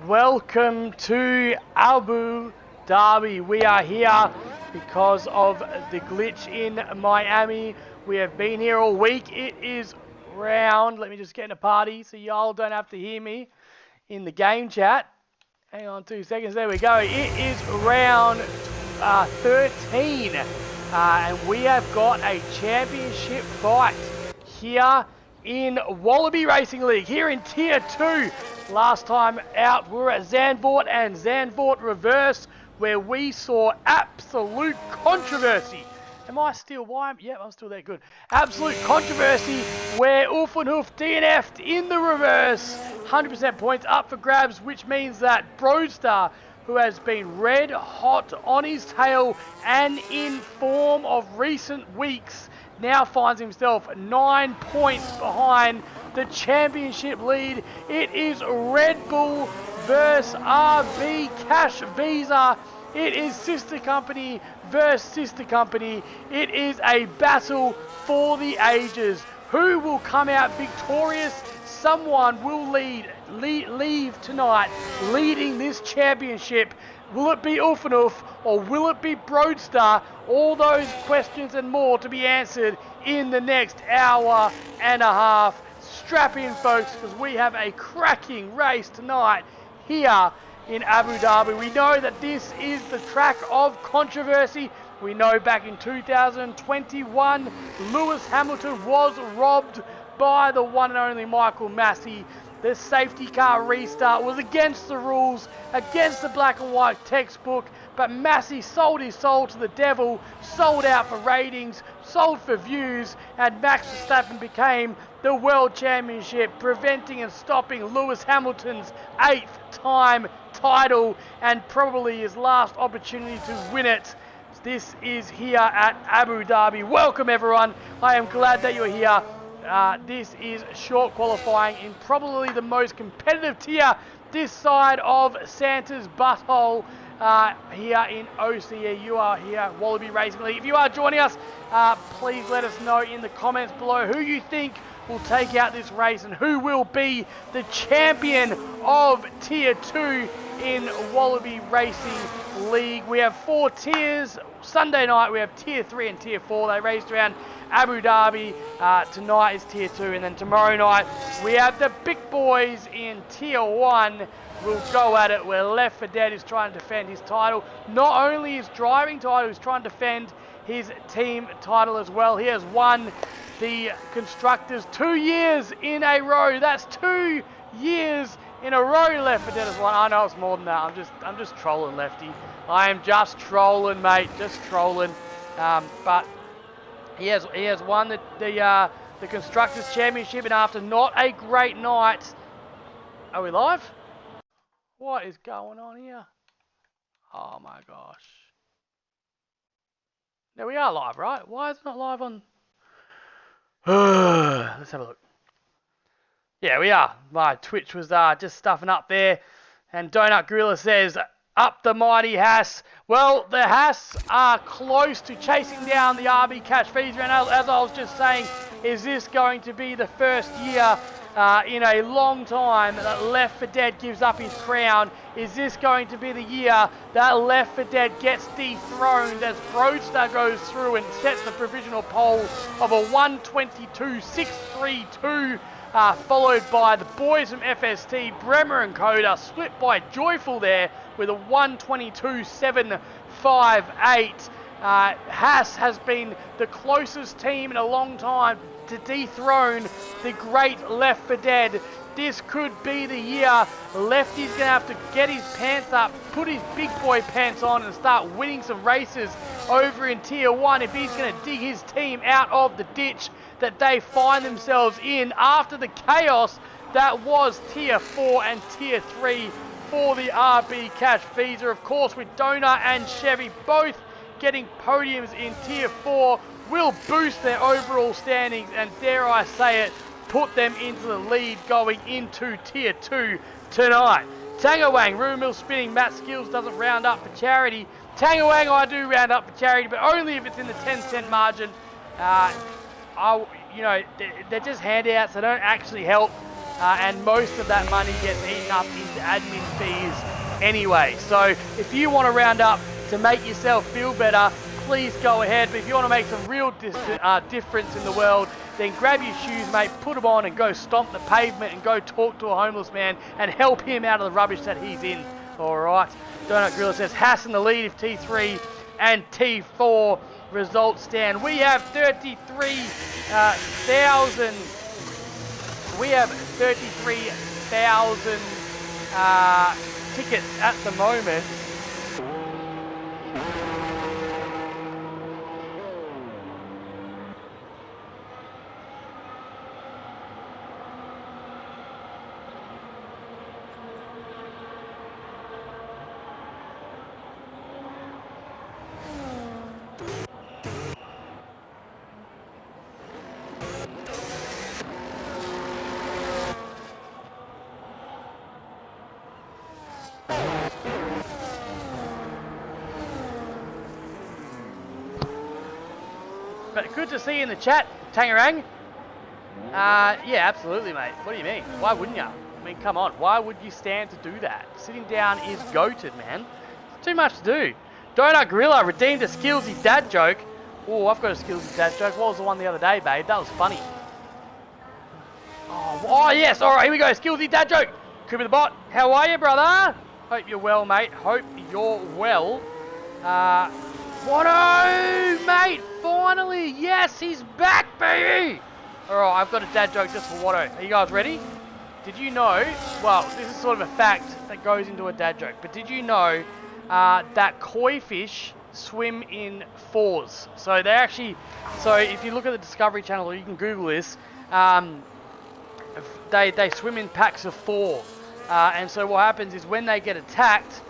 Welcome to Abu Dhabi. We are here because of the glitch in Miami. We have been here all week. It is round, let me just get in a party so y'all don't have to hear me in the game chat. Hang on 2 seconds, there we go. It is round 13 and we have got a championship fight here in Wallaby Racing League, here in Tier 2. Last time out, we were at Zandvoort and Zandvoort Reverse, where we saw absolute controversy. Am I still? Why? Yeah, I'm still there. Good. Absolute controversy where Ulfenhoof DNF'd in the reverse. 100% points up for grabs, which means that Broadstar, who has been red hot on his tail and in form of recent weeks, now finds himself 9 points behind the championship lead. It is Red Bull versus RB Cash Visa. It is sister company versus sister company. It is a battle for the ages. Who will come out victorious? Someone will leave tonight leading this championship. Will it be Ulfenhoof or will it be Broadstar? All those questions and more to be answered in the next hour and a half. Strap in, folks, because we have a cracking race tonight here in Abu Dhabi. We know that this is the track of controversy. We know back in 2021, Lewis Hamilton was robbed by the one and only Michael Massey. The safety car restart was against the rules, against the black and white textbook, but Massey sold his soul to the devil, sold out for ratings, sold for views, and Max Verstappen became the World Championship, preventing and stopping Lewis Hamilton's 8th time title and probably his last opportunity to win it. This is here at Abu Dhabi. Welcome everyone. I am glad that you're here. This is short qualifying in probably the most competitive tier this side of Santa's butthole here in OCE. You are here at Wallaby Racing League. If you are joining us, please let us know in the comments below who you think will take out this race and who will be the champion of Tier 2 in Wallaby Racing League. We have 4 tiers. Sunday night we have Tier 3 and Tier 4. They raced around Abu Dhabi. Tonight is Tier 2, and then tomorrow night we have the big boys in Tier 1. We'll go at it where Left 4 Dead is trying to defend his title. Not only his driving title, he's trying to defend his team title as well. He has won the Constructors 2 years in a row. That's 2 years in a row Left 4 Dead has won. I know it's more than that. I'm just trolling, Lefty. I am just trolling, mate. Just trolling. But he has won the Constructors Championship, and after not a great night. Are we live? What is going on here? Oh my gosh. Now we are live, right? Why is it not live on? Let's have a look. Yeah, we are. My Twitch was just stuffing up there. And Donut Gorilla says, up the mighty Haas. Well, the Haas are close to chasing down the RB Cash Visa. And as I was just saying, is this going to be the first year in a long time that Left 4 Dead gives up his crown? Is this going to be the year that Left 4 Dead gets dethroned as Broadstar goes through and sets the provisional poll of a 122.632, followed by the boys from FST, Bremer and Coda, split by Joyful there with a 122.758. Haas has been the closest team in a long time to dethrone the great Left 4 Dead. This could be the year Lefty's going to have to get his pants up, put his big boy pants on and start winning some races over in Tier 1 if he's going to dig his team out of the ditch that they find themselves in after the chaos that was Tier 4 and Tier 3 for the RB Cash Visa. Of course, with Donut and Chevy both getting podiums in Tier 4 will boost their overall standings and, dare I say it, put them into the lead going into Tier 2 tonight. Tangawang, Rumour Mill spinning, Matt Skills doesn't round up for charity. Tangawang, I do round up for charity, but only if it's in the 10-cent margin. They're just handouts, they don't actually help. and most of that money gets eaten up into admin fees anyway. So if you want to round up to make yourself feel better, please go ahead. But if you want to make some real difference in the world, then grab your shoes, mate, put them on and go stomp the pavement and go talk to a homeless man and help him out of the rubbish that he's in. All right. Donut Gorilla says Haas in the lead if T3 and T4 results stand. We have 33,000. We have 33,000 tickets at the moment. But good to see you in the chat, Tangerang. Yeah, absolutely, mate. What do you mean? Why wouldn't you? I mean, come on. Why would you stand to do that? Sitting down is goated, man. It's too much to do. Donut Gorilla redeemed a Skillsy dad joke. Oh, I've got a Skillsy dad joke. What was the one the other day, babe? That was funny. Oh yes. All right, here we go. Skillsy dad joke. Cooper the Bot. How are you, brother? Hope you're well, mate. Hope you're well. Watto, mate. Finally. Yes, he's back, baby. All right, I've got a dad joke just for Watto. Are you guys ready? Did you know, well, this is sort of a fact that goes into a dad joke, but did you know that koi fish swim in fours? So they actually, so if you look at the Discovery Channel, or you can Google this, they swim in packs of 4. And so what happens is when they get attacked,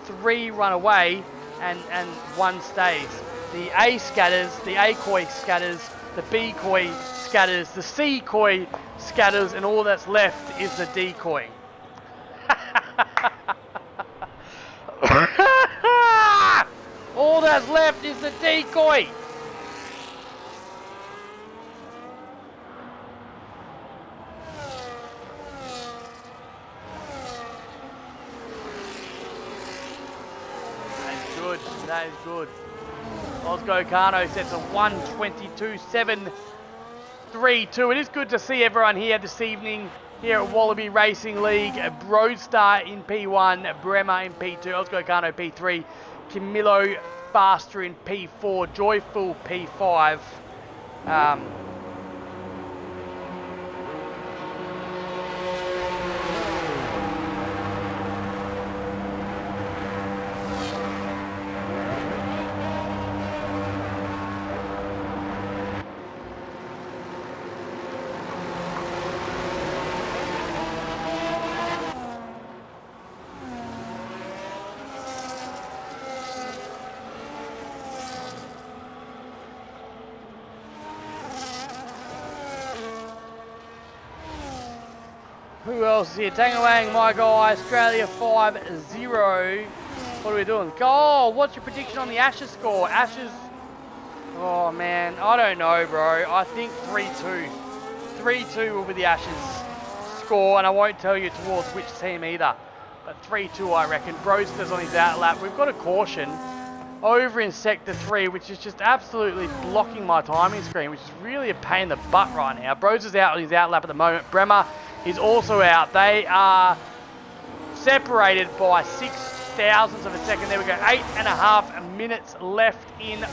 3 run away and 1 stays. The A scatters, the A koi scatters, the B koi scatters, the C koi scatters, and all that's left is the decoy. All that's left is the decoy. That is good. That is good. Osgo Kano sets a 122.732. It is good to see everyone here this evening here at Wallaby Racing League. Broadstar in P1, Bremer in P2, Osgo Kano P3, Camilo Faster in P4, Joyful P5. Who else is here? Tangawang, my guy, Australia 5-0. What are we doing? Oh, what's your prediction on the Ashes score? Ashes, oh man, I don't know, bro. I think 3-2. 3-2 will be the Ashes score, and I won't tell you towards which team either. But 3-2, I reckon. Broster's on his outlap. We've got a caution over in Sector 3, which is just absolutely blocking my timing screen, which is really a pain in the butt right now. Broster's out on his outlap at the moment. Bremer is also out. They are separated by 6 thousandths of a second. There we go. 8.5 minutes left in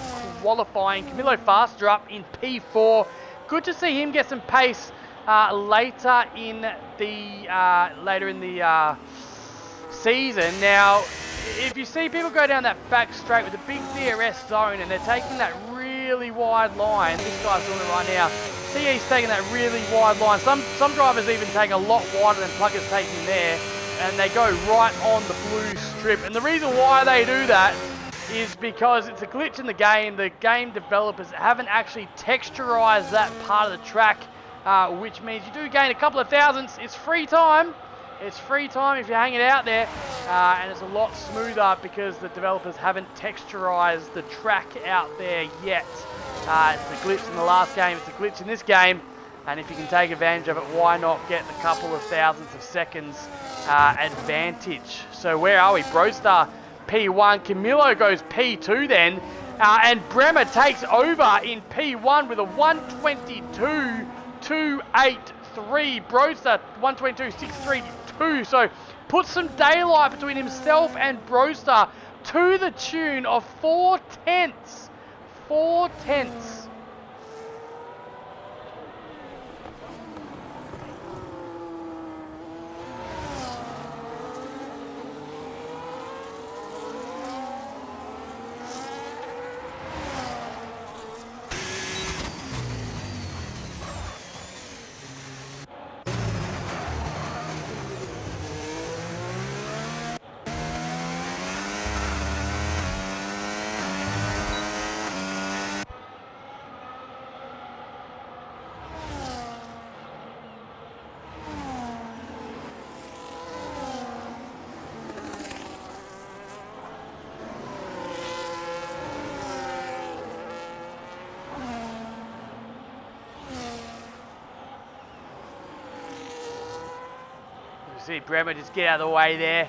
qualifying. Camilo Faster up in P4. Good to see him get some pace later in the season. Now, if you see people go down that back straight with a big DRS zone and they're taking that really wide line, this guy's doing it right now. See, he's taking that really wide line. Some drivers even take a lot wider than Plugger's taking there, and they go right on the blue strip. And the reason why they do that is because it's a glitch in the game. The game developers haven't actually texturized that part of the track, which means you do gain a couple of thousandths. It's free time. It's free time if you hang it out there, and it's a lot smoother because the developers haven't texturized the track out there yet. It's a glitch in the last game, it's a glitch in this game, And if you can take advantage of it, why not get a couple of thousandths of seconds advantage? So where are we? Brostar P1, Camilo goes P2 then, and Bremer takes over in P1 with a 122.283. Brostar 122.632. So put some daylight between himself and Brostar to the tune of 4 tenths. 4 tenths. See Bremer just get out of the way there.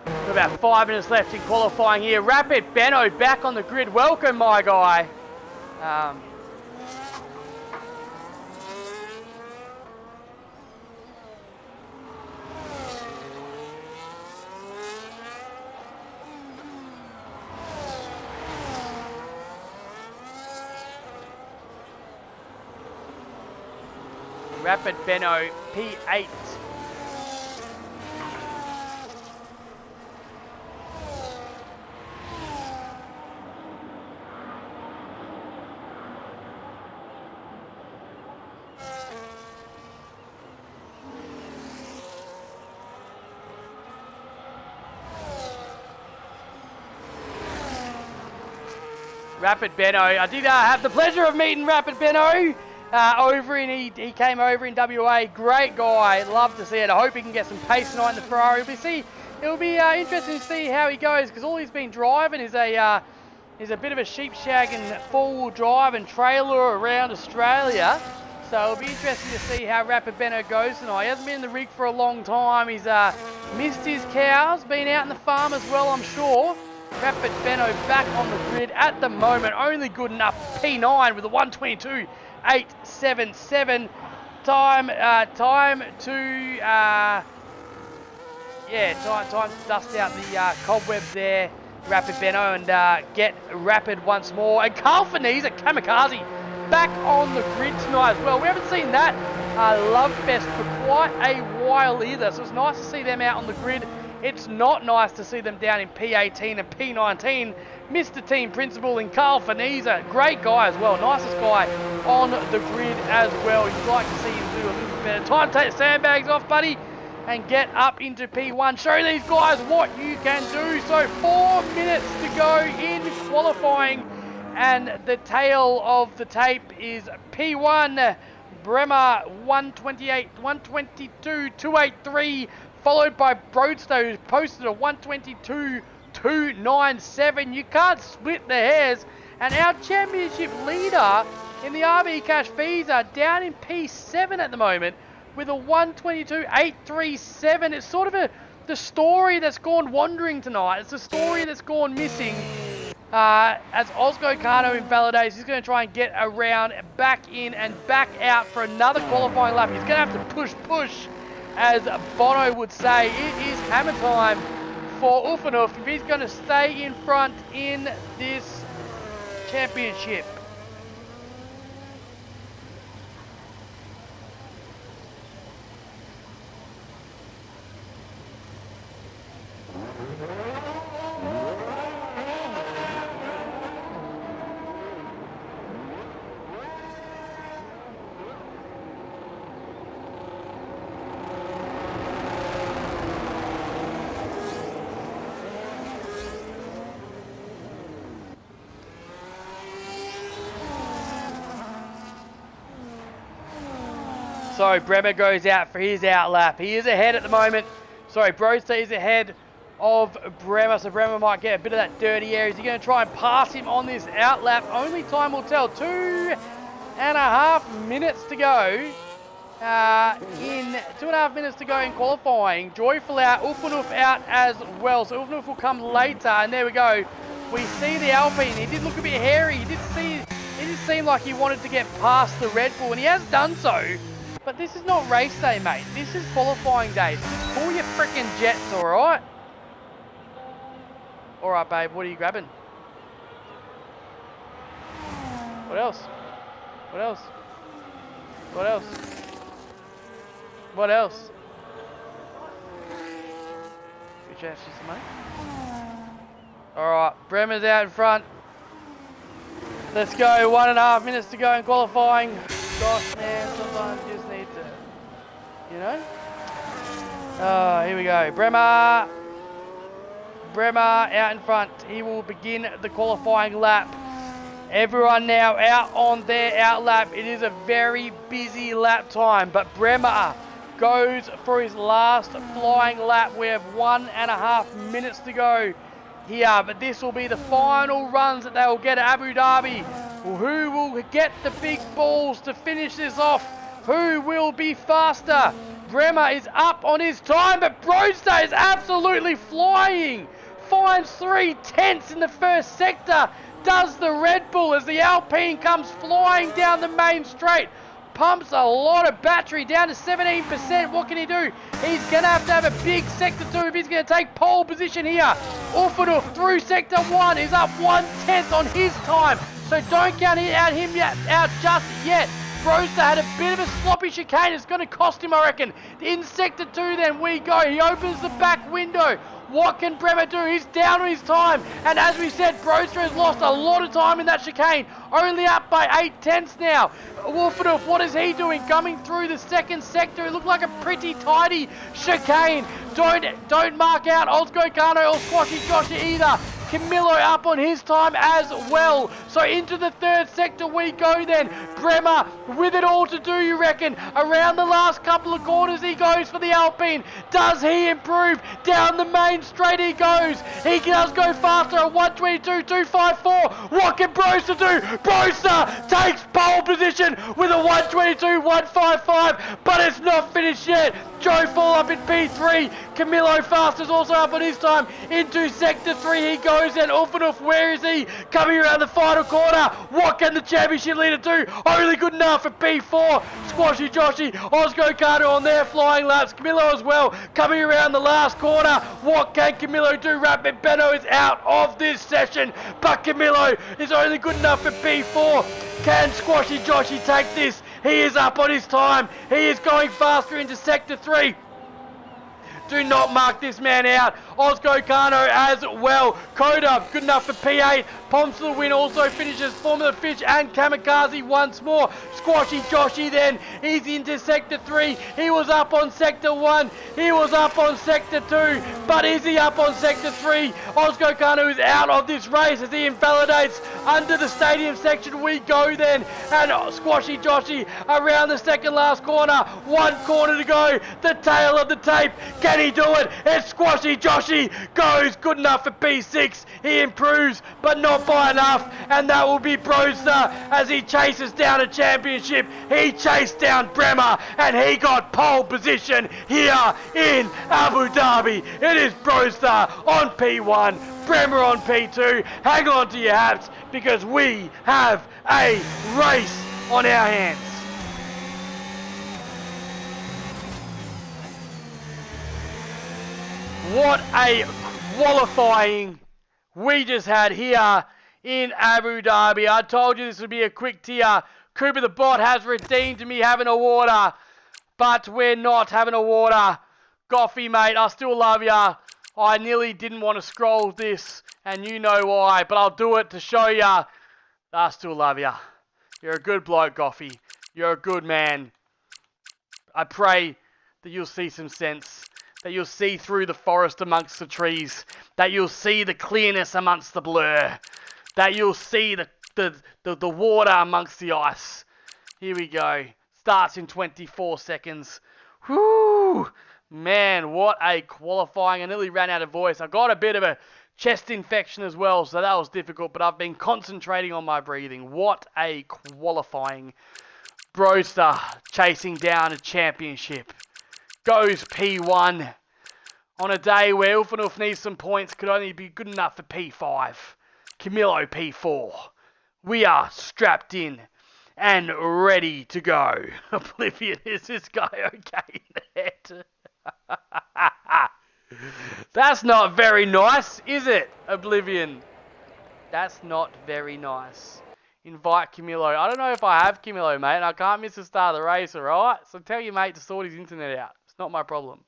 Got about 5 minutes left in qualifying here. Rapid Benno back on the grid. Welcome, my guy. Rapid Benno P8. Rapid Benno. I did have the pleasure of meeting Rapid Benno he came over in WA. Great guy. Love to see it. I hope he can get some pace tonight in the Ferrari. It'll be interesting to see how he goes, because all he's been driving is a bit of a sheep shagging four-wheel drive and trailer around Australia. So it'll be interesting to see how Rapid Benno goes tonight. He hasn't been in the rig for a long time. He's missed his cows, been out in the farm as well, I'm sure. Rapid Benno back on the grid at the moment, only good enough. P9 with a 122.877. Time to dust out the cobwebs there, Rapid Benno, and get Rapid once more. And Carl Finese at Kamikaze back on the grid tonight as well. We haven't seen that Love Fest for quite a while either, so it's nice to see them out on the grid. It's not nice to see them down in P18 and P19. Mr. Team Principal and Carl Finese, great guy as well, nicest guy on the grid as well. You'd like to see him do a little bit better. Time to take the sandbags off, buddy, and get up into P1. Show these guys what you can do. So 4 minutes to go in qualifying, and the tail of the tape is P1, Bremer 122.283, followed by Broadstone, who's posted a 122.297. You can't split the hairs. And our championship leader in the RB Cash Visa down in P7 at the moment with a 122.837. It's sort of the story that's gone wandering tonight. It's the story that's gone missing. As Osgo Kano invalidates, he's going to try and get around, back in and back out for another qualifying lap. He's going to have to push, as Bono would say. It is hammer time for Ufanuf if he's going to stay in front in this championship. So Bremer goes out for his out lap. He is ahead at the moment. Sorry, Broster is ahead of Bremer, so Bremer might get a bit of that dirty air. Is he going to try and pass him on this out lap? Only time will tell. 2 2.5 minutes to go. In 2.5 minutes to go in qualifying. Joyful out, Ulfanuf out as well. So Ulfanuf will come later, and there we go. We see the Alpine. He did look a bit hairy. It did seem like he wanted to get past the Red Bull, and he has done so. But this is not race day, mate. This is qualifying day. So just pull your frickin' jets, alright? Alright, babe, what are you grabbing? What else? What else? What else? What else? Good chance, mate. Alright, Bremer's out in front. Let's go, 1.5 minutes to go in qualifying. Gosh, man, sometimes you just need to, you know? Here we go. Bremer out in front. He will begin the qualifying lap. Everyone now out on their out lap. It is a very busy lap time, but Bremer goes for his last flying lap. We have 1.5 minutes to go here, but this will be the final runs that they will get at Abu Dhabi. Who will get the big balls to finish this off? Who will be faster? Bremer is up on his time, but Broadster is absolutely flying. Finds 3/10 in the first sector. Does the Red Bull as the Alpine comes flying down the main straight. Pumps a lot of battery down to 17%. What can he do? He's going to have a big sector 2 if he's going to take pole position here. Ulfanuf through sector 1 is up 1/10 on his time. So don't count him out just yet. Broadster had a bit of a sloppy chicane. It's going to cost him, I reckon. In sector 2 then we go. He opens the back window. What can Bremer do? He's down on his time. And as we said, Broadster has lost a lot of time in that chicane. Only up by 8/10 now. Wolfenhoff, what is he doing? Coming through the second sector. It looked like a pretty tidy chicane. Don't mark out Ozgo Kano or Squashy Joshy either. Camillo up on his time as well. So into the third sector we go then. Bremer with it all to do, you reckon? Around the last couple of corners he goes for the Alpine. Does he improve? Down the main straight he goes. He does go faster at 1:22.254. What can Broadster do? Broadster takes pole position with a 1:22.155, but it's not finished yet. Joe Fall up in P3. Camillo Fast is also up on his time. Into sector 3 he goes, and Ulfanuf, where is he? Coming around the final corner. What can the championship leader do? Only good enough for P4. Squashy Joshy, Ozgo Kano on their flying laps. Camillo as well, coming around the last corner. What can Camillo do? Rapid Benno is out of this session, but Camillo is only good enough for P4. Can Squashy Joshy take this? He is up on his time. He is going faster into sector 3. Do not mark this man out. Ozgo Kano as well. Coda, good enough for P8. Poms to the win, also finishes Formula Fish and Kamikaze once more. Squashy Joshy then, he's into sector 3. He was up on sector 1. He was up on sector 2. But is he up on sector 3? Ozgo Kano is out of this race as he invalidates. Under the stadium section we go then. And Squashy Joshy around the second last corner. One corner to go. The tail of the tape. Can he do it? It's Squashy Joshy. Goes good enough for P6. He improves, but not by enough. And that will be Broadster as he chases down a championship. He chased down Bremer and he got pole position here in Abu Dhabi. It is Broadster on P1, Bremer on P2. Hang on to your hats because we have a race on our hands. What a qualifying we just had here in Abu Dhabi. I told you this would be a quick tier. Cooper the bot has redeemed me having a water, but we're not having a water. Goffy, mate, I still love ya. I nearly didn't want to scroll this, and you know why, but I'll do it to show ya. I still love ya. You're a good bloke, Goffy. You're a good man. I pray that you'll see some sense, that you'll see through the forest amongst the trees, that you'll see the clearness amongst the blur, that you'll see the water amongst the ice. Here we go. Starts in 24 seconds. Whoo! Man, what a qualifying. I nearly ran out of voice. I got a bit of a chest infection as well, so that was difficult, but I've been concentrating on my breathing. What a qualifying. Broster chasing down a championship. Goes P1 on a day where Ulfanuf needs some points, could only be good enough for P5. Camilo P4. We are strapped in and ready to go. Oblivion, is this guy okay in the head? That's not very nice, is it, Oblivion? That's not very nice. Invite Camilo. I don't know if I have Camilo, mate, and I can't miss the start of the race, alright? So tell your mate to sort his internet out. It's not my problem.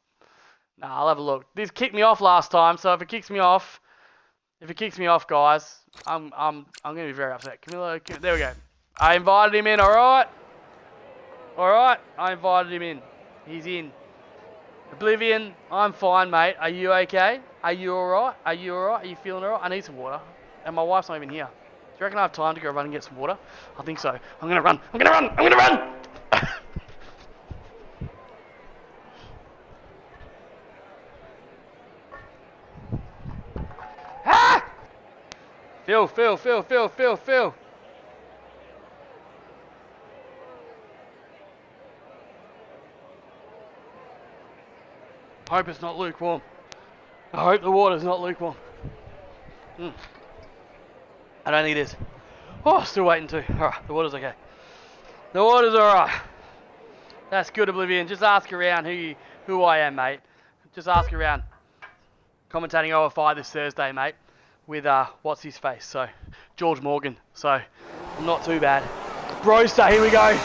Nah, I'll have a look. This kicked me off last time, so if it kicks me off, guys, I'm gonna be very upset. Camilo, there we go. I invited him in, alright? Alright, I invited him in. He's in. Oblivion, I'm fine, mate. Are you okay? Are you alright? Are you alright? Are you feeling alright? I need some water. And my wife's not even here. Do you reckon I have time to go run and get some water? I think so. I'm gonna run. I'm gonna run. I'm gonna run! Ah! Phil. I hope it's not lukewarm. I hope the water's not lukewarm. I don't think it is. Oh, still waiting too. Alright, the water's okay. The water's alright. That's good, Oblivion. Just ask around who I am, mate. Just ask around. Commentating OFI this Thursday, mate. With, what's his face? So, George Morgan. So, not too bad. Broster, here we go.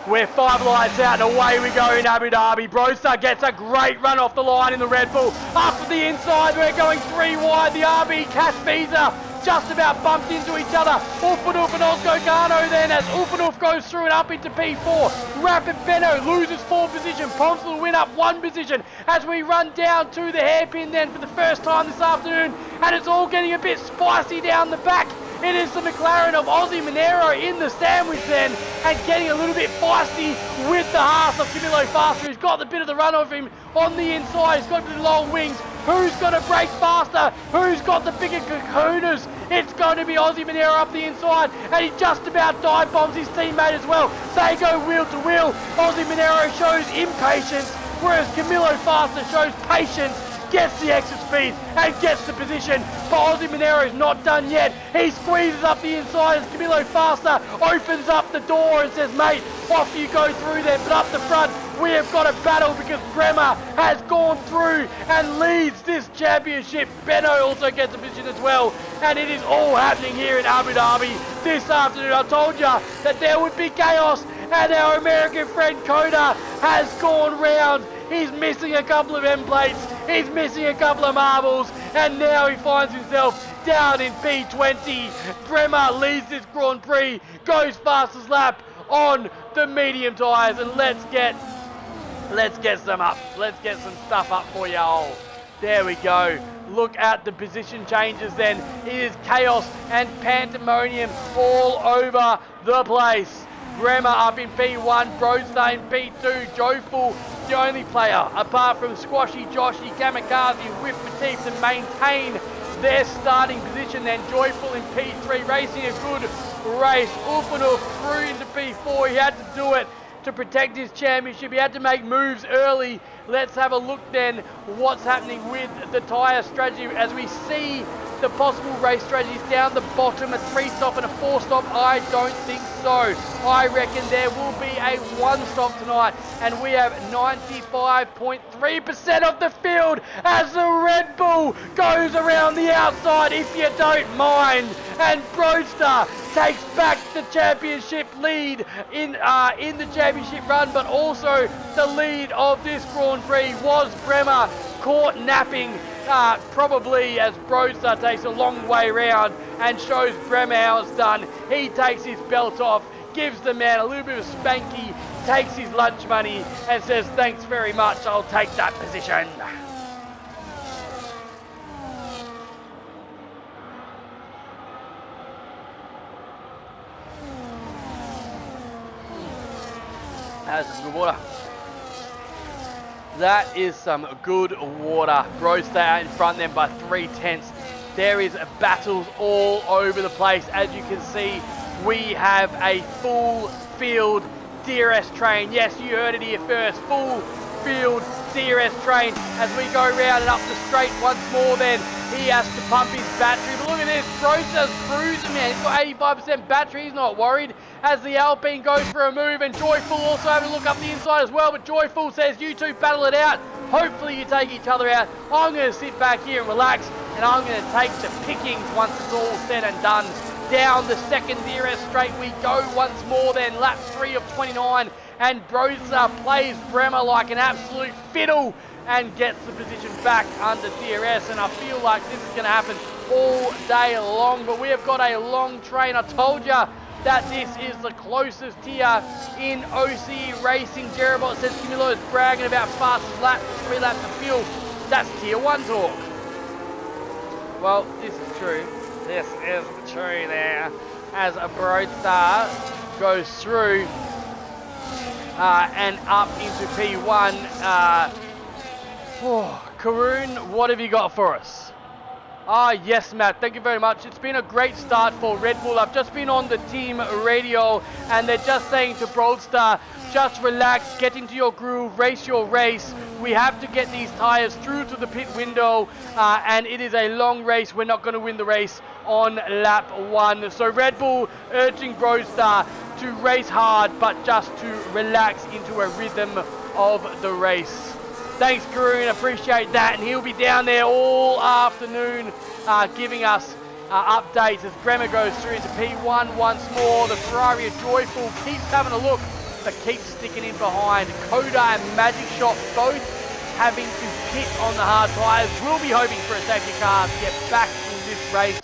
We're 5 lights out and away we go in Abu Dhabi. Broster gets a great run off the line in the Red Bull. Up to the inside, we're going 3 wide. The RB Cash Visa just about bumped into each other. Ulfanuf and Osgo Gano then as Ulfanuf goes through and up into P4. Rapid Benno loses 4 position. Ponce will win up 1 position as we run down to the hairpin then for the first time this afternoon. And it's all getting a bit spicy down the back. It is the McLaren of Aussie Monero in the sandwich then, and getting a little bit feisty with the half of Camilo Faster, who's got the bit of the run of him on the inside. He's got the long wings. Who's going to break faster? Who's got the bigger kahunas? It's going to be Aussie Monero up the inside, and he just about dive bombs his teammate as well. They go wheel to wheel. Aussie Monero shows impatience, whereas Camilo Faster shows patience. Gets the exit speed and gets the position, but Aussie Monero is not done yet. He squeezes up the inside as Camilo Faster opens up the door and says, mate, off you go through there. But up the front, we have got a battle because Bremer has gone through and leads this championship. Benno also gets a position as well, and it is all happening here in Abu Dhabi this afternoon. I told you that there would be chaos, and our American friend Coda has gone round. He's missing a couple of end plates. He's missing a couple of marbles. And now he finds himself down in P20. Bremer leads this Grand Prix. Goes fastest lap on the medium tyres. And let's get some up. Let's get some stuff up for y'all. There we go. Look at the position changes then. It is chaos and pandemonium all over the place. Bremer up in P1, Broster in P2, Joful the only player apart from Squashy, Joshy, Kamikaze, Whip Matif to maintain their starting position. Then Joyful in P3, racing a good race. Ulfanuf through into P4, he had to do it to protect his championship. He had to make moves early. Let's have a look then what's happening with the tyre strategy as we see the possible race strategies down the bottom. A 3-stop and a 4-stop? I don't think so. I reckon there will be a 1-stop tonight, and we have 95.3% of the field as the Red Bull goes around the outside, if you don't mind. And Broster takes back the championship lead in the championship run, but also the lead of this Grand Prix was Bremer, caught napping. Probably as Broster takes a long way round and shows Bremer how it's done. He takes his belt off, gives the man a little bit of spanky, takes his lunch money and says, thanks very much, I'll take that position. That's some good water. That is some good water. Roadster out in front then by 3/10. There is battles all over the place. As you can see, we have a full field DRS train. Yes, you heard it here first. Full field DRS train as we go round and up the straight once more then. He has to pump his battery. But look at this. Roadster's cruising, man. He's got 85% battery. He's not worried. As the Alpine goes for a move, and Joyful also having a look up the inside as well. But Joyful says, you two battle it out. Hopefully you take each other out. I'm going to sit back here and relax, and I'm going to take the pickings once it's all said and done. Down the second DRS straight we go once more then. Lap 3 of 29. And Broza plays Bremer like an absolute fiddle and gets the position back under DRS. And I feel like this is going to happen all day long. But we have got a long train. I told you that this is the closest tier in OC Racing. Jerobot says Camilo is bragging about fastest lap, 3 laps of fuel. That's tier 1 talk. Well, this is true. This is true there. As a Broadstar goes through and up into P1. Karoon, what have you got for us? Yes, Matt, thank you very much. It's been a great start for Red Bull. I've just been on the team radio and they're just saying to Broadstar, just relax, get into your groove, race your race. We have to get these tyres through to the pit window and it is a long race. We're not going to win the race on lap 1. So Red Bull urging Broadstar to race hard but just to relax into a rhythm of the race. Thanks, Karoon, appreciate that. And he'll be down there all afternoon giving us updates as Bremer goes through into P1 once more. The Ferrari of Joyful keeps having a look, but keeps sticking in behind. Coda and Magic Shot both having to pit on the hard tyres. Will be hoping for a safety car to get back in this race,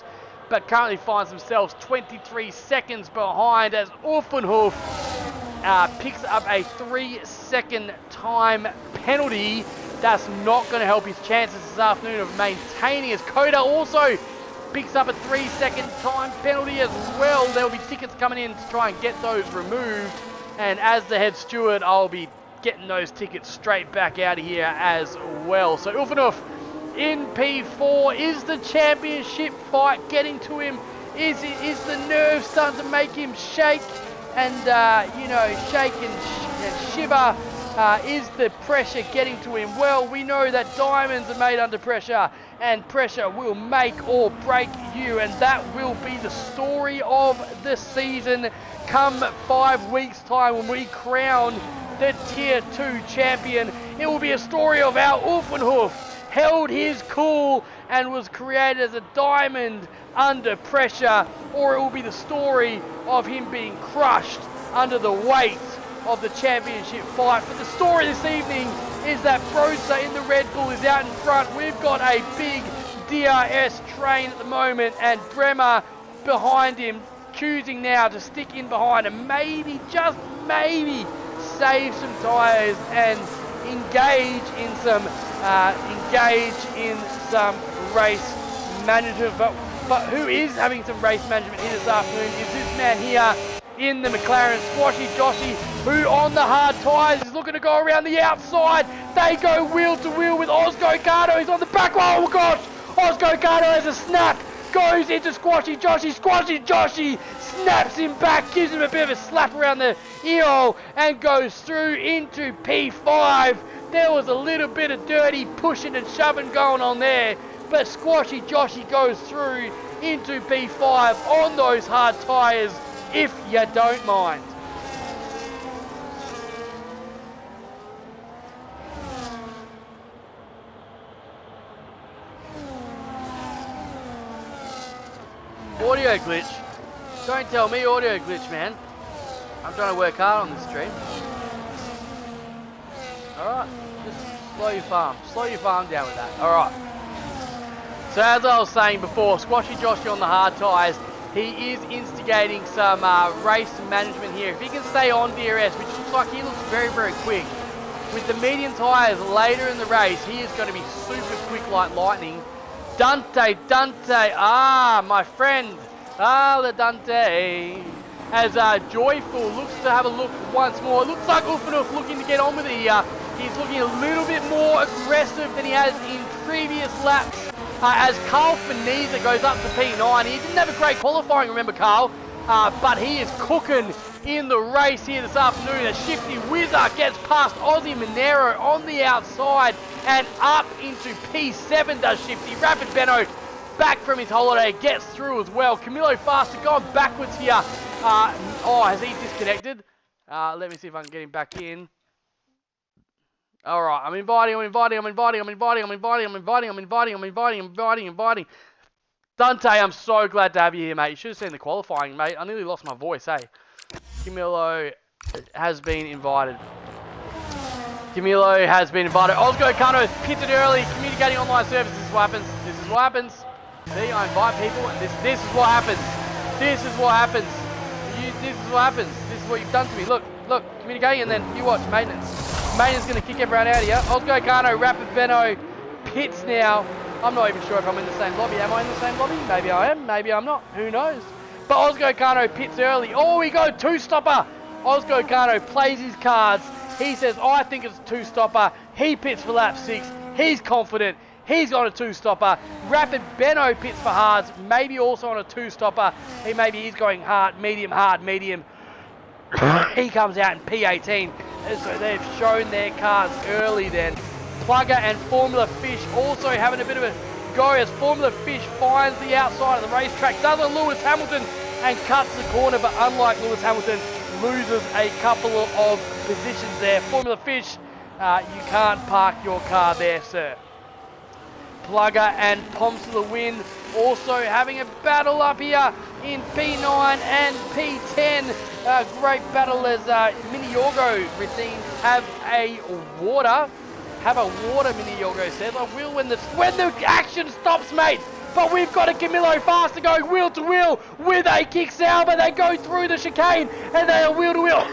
but currently finds themselves 23 seconds behind as Uffenhof picks up a 3-second time penalty. That's not going to help his chances this afternoon of maintaining, as Coda also picks up a 3-second time penalty as well. There'll be tickets coming in to try and get those removed, and as the head steward I'll be getting those tickets straight back out of here as well. So Uffenhof in P4. Is the championship fight getting to him? Is the nerves starting to make him shake and shake and shiver? Is the pressure getting to him? Well, we know that diamonds are made under pressure, and pressure will make or break you, and that will be the story of the season come 5 weeks time when we crown the Tier 2 champion. It will be a story of how Uffenhof held his cool and was created as a diamond under pressure, or it will be the story of him being crushed under the weight of the championship fight. But the story this evening is that Brosa in the Red Bull is out in front. We've got a big DRS train at the moment, and Bremer behind him, choosing now to stick in behind and maybe, just maybe, save some tyres and engage in some race management. But who is having some race management here this afternoon is this man here in the McLaren, Squashy Joshy, who on the hard tyres is looking to go around the outside. They go wheel to wheel with Ozgo Cardo. He's on the back. Oh my gosh! Ozgo Cardo has a snap. Goes into Squashy Joshy. Squashy Joshy snaps him back, gives him a bit of a slap around the ear hole, and goes through into P5. There was a little bit of dirty pushing and shoving going on there, but Squashy Joshy goes through into P5 on those hard tyres, if you don't mind. Audio glitch? Don't tell me audio glitch, man. I'm trying to work hard on this stream. Alright, just slow your farm down with that. Alright. So as I was saying before, Squashy Joshy on the hard tyres, he is instigating some race management here. If he can stay on DRS, which looks like he looks very, very quick, with the medium tyres later in the race, he is going to be super quick like lightning. Dante, my friend, the Dante. As Joyful looks to have a look once more. It looks like Uffenhof looking to get on with the He's looking a little bit more aggressive than he has in previous laps. As Carl Feniza goes up to P9. He didn't have a great qualifying, remember, Carl, but he is cooking in the race here this afternoon. A Shifty Whizzer gets past Ozzy Monero on the outside and up into P7 does Shifty. Rapid Benno back from his holiday, gets through as well. Camilo Faster going backwards here. Oh, has he disconnected? Let me see if I can get him back in. All right, I'm inviting. Dante, I'm so glad to have you here, mate. You should have seen the qualifying, mate. I nearly lost my voice, hey. Camilo has been invited. Osgo Kano is pitted early, communicating online services. This is what happens. See, I invite people, and this is what happens. This is what happens. This is what you've done to me. Look, communicating, and then you watch maintenance. Maintenance going to kick everyone out of here. Osgo Kano, Rapid Benno, pits now. I'm not even sure if I'm in the same lobby. Am I in the same lobby? Maybe I am, maybe I'm not. Who knows? But Osgo Kano pits early. Oh, we go two-stopper. Osgo Kano plays his cards. He says, I think it's a two-stopper. He pits for lap 6. He's confident. He's on a two-stopper. Rapid Benno pits for hards. Maybe also on a two-stopper. He's going hard, medium. He comes out in P18. So they've shown their cards early then. Plugger and Formula Fish also having a bit of a go as Formula Fish finds the outside of the racetrack. Doesn't Lewis Hamilton and cuts the corner, but unlike Lewis Hamilton, loses a couple of positions there. Formula Fish, you can't park your car there, sir. Plugger and Pomps to the win also having a battle up here in P9 and P10. Great battle as Mini Yorgo received have a water, Mini Yorgo says. I will when the action stops, mate. But we've got a Camilo Faster going wheel to wheel with a Kick Sauber. They go through the chicane and they are wheel to wheel.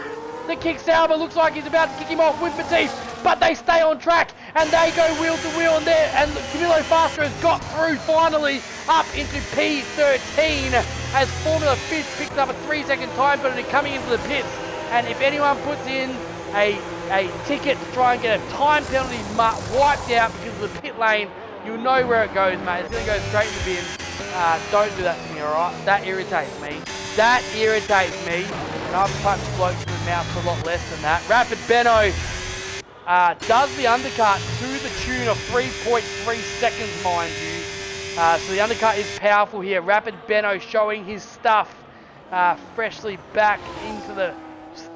The Kick Sauber looks like he's about to kick him off with Matisse, but they stay on track and they go wheel to wheel, and Camilo Faster has got through finally up into P13 as Formula Fish picks up a 3-second time penalty coming into the pits. And if anyone puts in a ticket to try and get a time penalty wiped out because of the pit lane, you'll know where it goes, mate. It's going to go straight in the bin. Don't do that to me, alright? That irritates me. And I've punched blokes in the mouth for a lot less than that. Rapid Benno does the undercut to the tune of 3.3 seconds, mind you. So the undercut is powerful here. Rapid Benno showing his stuff freshly back into the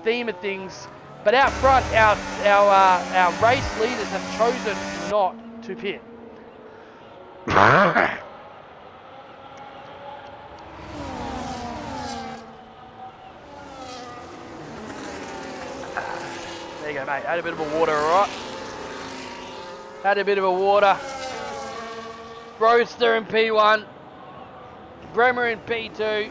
theme of things. But out front, our race leaders have chosen not to pit. There you go, mate. Had a bit of a water, alright? Had a bit of a water. Roadster in P1. Bremer in P2.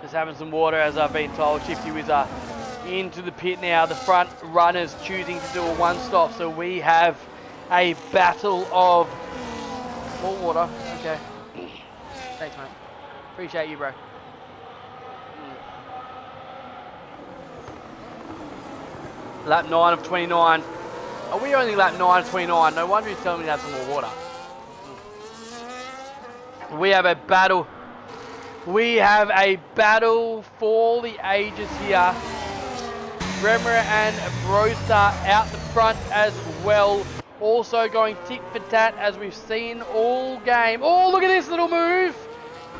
Just having some water, as I've been told. Shifty Whizzer into the pit now. The front runners choosing to do a one-stop. So we have a battle of more water. Okay. Thanks, mate. Appreciate you, bro. Lap 9 of 29. Are we only lap 9 of 29? No wonder he's telling me to have some more water. We have a battle. We have a battle for the ages here. Bremer and Broster out the front as well. Also going tit for tat as we've seen all game. Oh, look at this little move.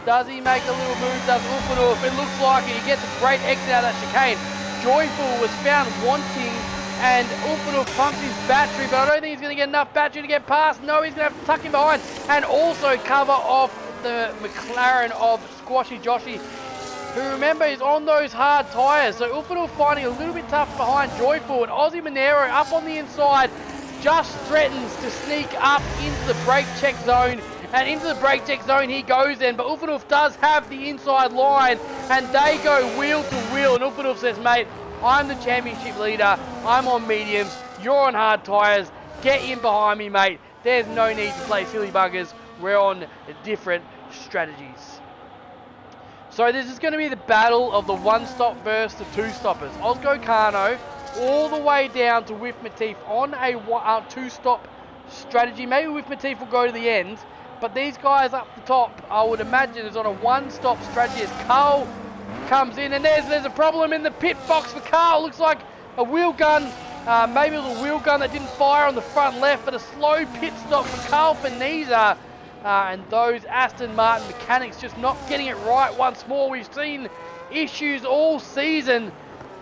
Does he make a little move? Does Ulfanov? It looks like it. He gets a great exit out of that chicane. Joyful was found wanting and Ulfanov pumps his battery, but I don't think he's going to get enough battery to get past. No, he's going to have to tuck him behind and also cover off the McLaren of Squashy Joshy, who, remember, is on those hard tyres. So Ulfanov finding a little bit tough behind Joyful, and Ozzy Monero up on the inside just threatens to sneak up into the brake check zone and into the brake check zone he goes then, but Ulfanulf does have the inside line, and they go wheel to wheel, and Ulfanulf says, mate, I'm the championship leader, I'm on mediums, you're on hard tyres, get in behind me, mate. There's no need to play silly buggers, we're on different strategies. So this is going to be the battle of the one-stop versus the two-stoppers. Osgo Kano all the way down to Whiff Matif on a two-stop strategy. Maybe Whiff Matif will go to the end, but these guys up the top, I would imagine, is on a one-stop strategy as Carl comes in, and there's a problem in the pit box for Carl. Looks like a wheel gun, maybe it was a wheel gun that didn't fire on the front left, but a slow pit stop for Carl Finisa. And those Aston Martin mechanics just not getting it right once more. We've seen issues all season.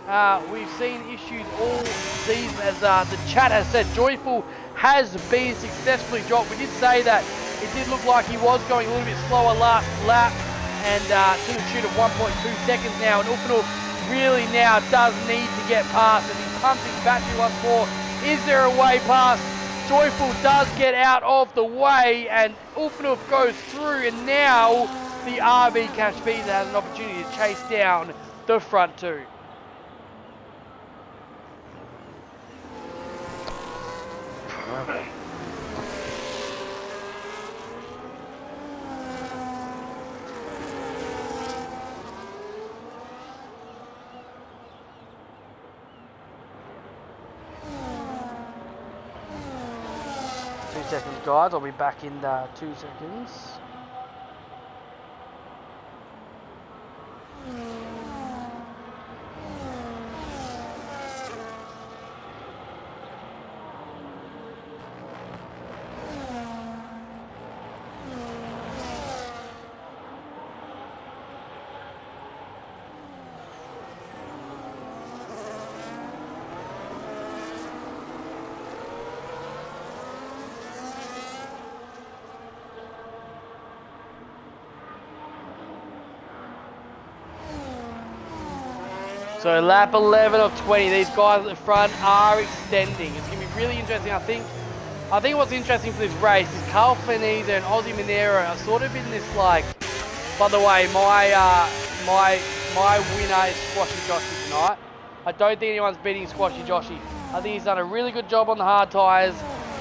As the chat has said. Joyful has been successfully dropped. We did say that it did look like he was going a little bit slower last lap, and to the tune of 1.2 seconds now. And Ulfanulf really now does need to get past as he pumps his battery once more. Is there a way past? Joyful does get out of the way, and Ulfanulf goes through, and now the RB Kashpisa has an opportunity to chase down the front two. Seconds, guys. I'll be back in 2 seconds. So lap 11 of 20, these guys at the front are extending. It's going to be really interesting. I think what's interesting for this race is Carl Finisa and Ozzy Monero are sort of in this, like, by the way, my winner is Squashy Joshy tonight. I don't think anyone's beating Squashy Joshy. I think he's done a really good job on the hard tyres.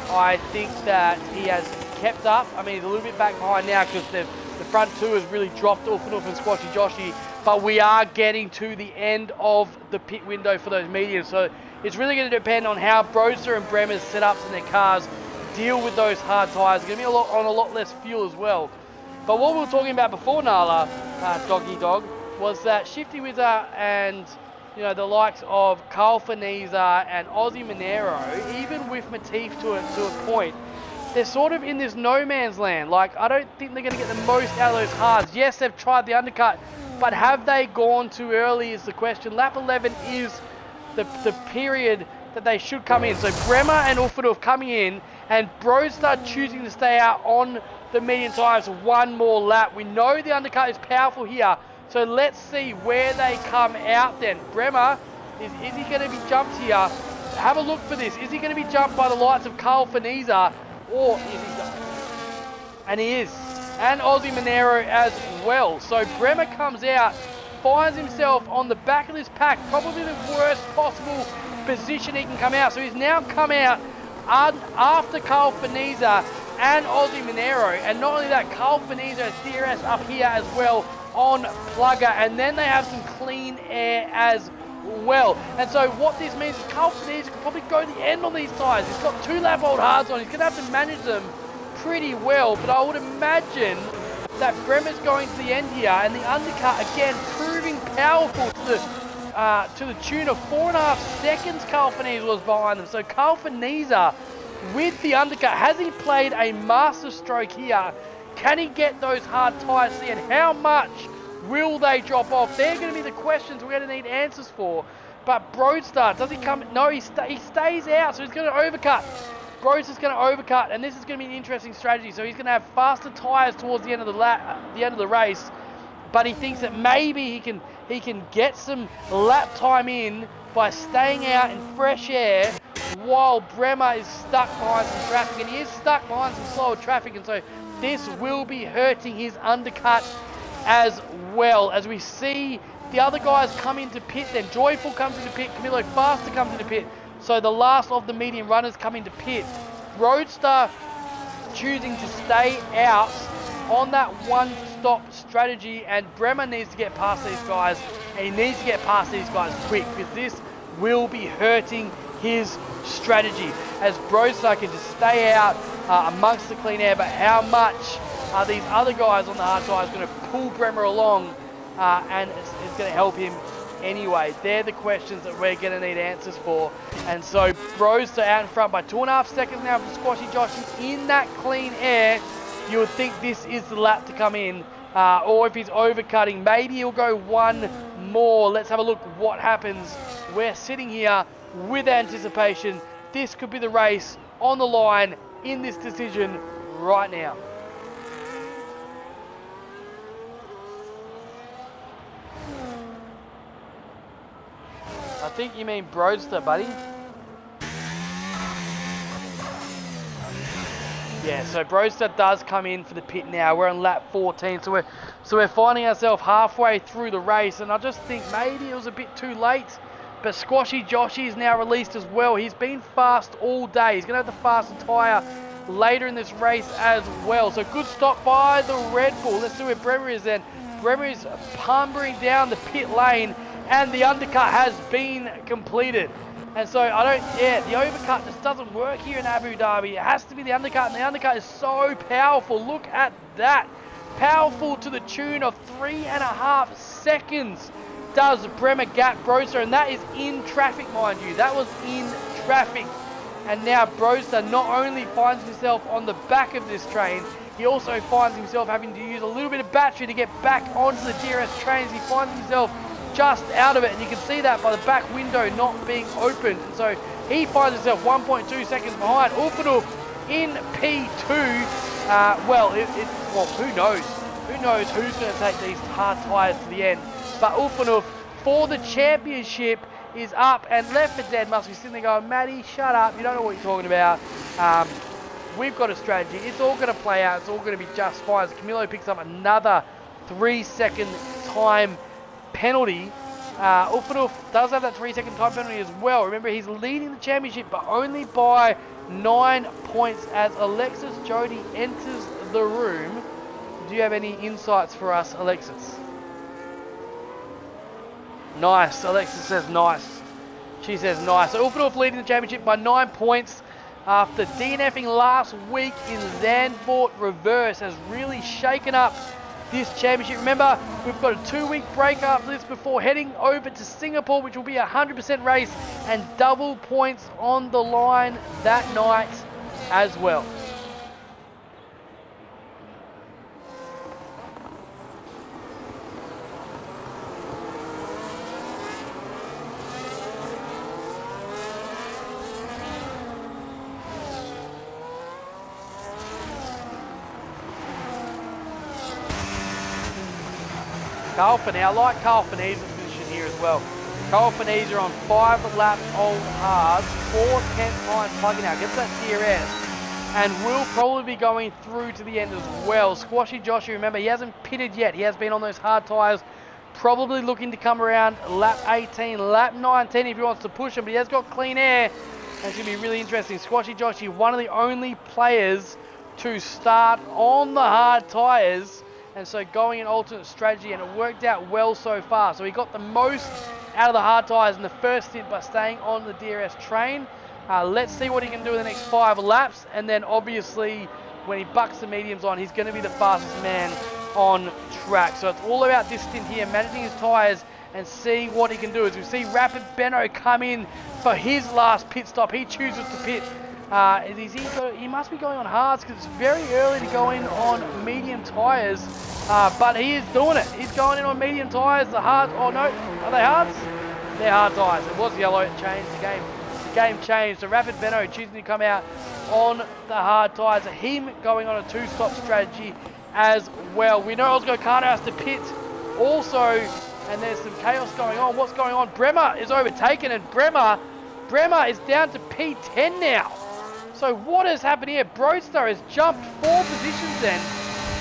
I think that he has kept up. I mean, he's a little bit back behind now because the front two has really dropped Ulfanulf and Squashy Joshy. But we are getting to the end of the pit window for those mediums. So it's really going to depend on how Broadster and Bremer's setups in their cars deal with those hard tyres. It's going to be on a lot less fuel as well. But what we were talking about before, Nala, Doggy Dog, was that Shifty Wizard and, you know, the likes of Carl Finisa and Ozzy Monero, even with Matif to a point, they're sort of in this no man's land. Like, I don't think they're going to get the most out of those hards. Yes, they've tried the undercut, but have they gone too early is the question. Lap 11 is the period that they should come in. So Bremer and Ulfanulf coming in, and Broadstar choosing to stay out on the medium tyres one more lap. We know the undercut is powerful here, so let's see where they come out then. Bremer, is he going to be jumped here? Have a look for this. Is he going to be jumped by the likes of Carl Finisa, or is he? And he is. And Ozzy Monero as well. So Bremer comes out, finds himself on the back of this pack, probably the worst possible position he can come out. So he's now come out after Carl Finisa and Ozzy Monero. And not only that, Carl Finisa has DRS up here as well on Plugger. And then they have some clean air as well. And so what this means is Carl Finisa could probably go to the end on these tyres. He's got 2 lap old hards on. He's going to have to manage them pretty well, but I would imagine that Bremer's going to the end here, and the undercut again proving powerful to the tune of 4.5 seconds. Carl Finisa was behind them, so Carl Finisa with the undercut, has he played a master stroke here? Can he get those hard tyres, and how much will they drop off? They're going to be the questions we're going to need answers for. But Broadstar, does he come? No, he stays out, so he's going to overcut. Broadster's going to overcut, and this is going to be an interesting strategy. So he's going to have faster tyres towards the end of the race, but he thinks that maybe he can get some lap time in by staying out in fresh air while Bremer is stuck behind some traffic, and he is stuck behind some slower traffic, and so this will be hurting his undercut as well. As we see the other guys come into pit, then Joyful comes into pit, Camilo Faster comes into pit. So the last of the medium runners come into pit. Roadster choosing to stay out on that one-stop strategy, and Bremer needs to get past these guys, and he needs to get past these guys quick, because this will be hurting his strategy as Broadstar can just stay out amongst the clean air. But how much are these other guys on the hard tyres going to pull Bremer along, and it's going to help him anyway? They're the questions that we're going to need answers for. And so Broadstar out in front by 2.5 seconds now for Squashy Joshy in that clean air. You would think this is the lap to come in, or if he's overcutting, maybe he'll go one more. Let's have a look what happens. We're sitting here with anticipation. This could be the race on the line in this decision right now. I think you mean Broadster, buddy. Yeah, so Broadster does come in for the pit now. We're on lap 14, so we're finding ourselves halfway through the race, and I just think maybe it was a bit too late. But Squashy Joshy is now released as well. He's been fast all day. He's going to have the faster tyre later in this race as well. So good stop by the Red Bull. Let's see where Bremer is then. Bremer is pumbering down the pit lane, and the undercut has been completed. And so the overcut just doesn't work here in Abu Dhabi. It has to be the undercut, and the undercut is so powerful. Look at that. Powerful to the tune of 3.5 seconds. Does Bremer gap Broadster, and that is in traffic, mind you. That was in traffic. And now Broadster not only finds himself on the back of this train, he also finds himself having to use a little bit of battery to get back onto the DRS trains. He finds himself just out of it, and you can see that by the back window not being open. And so he finds himself 1.2 seconds behind Ulfanuf in P2. Well, who knows? Who knows who's going to take these hard tyres to the end? But Ulfanuf for the championship is up, and Left 4 Dead must be sitting there going, Matty, shut up, you don't know what you're talking about. We've got a strategy. It's all going to play out. It's all going to be just fine. So Camilo picks up another 3-second time penalty. Ulfanuf does have that 3-second time penalty as well. Remember, he's leading the championship, but only by 9 points as Alexis Jody enters the room. Do you have any insights for us, Alexis? Nice. Alexis says nice. She says nice. So Ulfanuf leading the championship by 9 points after DNFing last week in Zandvoort Reverse has really shaken up this championship. Remember, we've got a 2-week break after this before heading over to Singapore, which will be a 100% race and double points on the line that night as well. Carl Finese, I like Carl Finese's position here as well. Carl Finese are on 5 laps old hards, 4/10 time plugging out, gets that DRS, and will probably be going through to the end as well. Squashy Joshy, remember, he hasn't pitted yet. He has been on those hard tyres, probably looking to come around lap 18, lap 19 if he wants to push him, but he has got clean air, and it's going to be really interesting. Squashy Joshy, one of the only players to start on the hard tyres, and so going an alternate strategy, and it worked out well so far. So he got the most out of the hard tyres in the first stint by staying on the DRS train. Let's see what he can do in the next 5 laps, and then obviously when he bucks the mediums on, he's going to be the fastest man on track. So it's all about this stint here, managing his tyres and see what he can do. As we see Rapid Benno come in for his last pit stop, he chooses to pit. He must be going on hards because it's very early to go in on medium tyres, but he is doing it. He's going in on medium tyres. The hards, oh no, are they hards? They're hard tyres. It was yellow, it changed the game. The game changed. So Rapid Benno choosing to come out on the hard tyres. Him going on a 2-stop strategy as well. We know Osgo Carter has to pit also, and there's some chaos going on. What's going on? Bremer is overtaken, and Bremer is down to P10 now. So what has happened here? Broadstar has jumped 4 positions then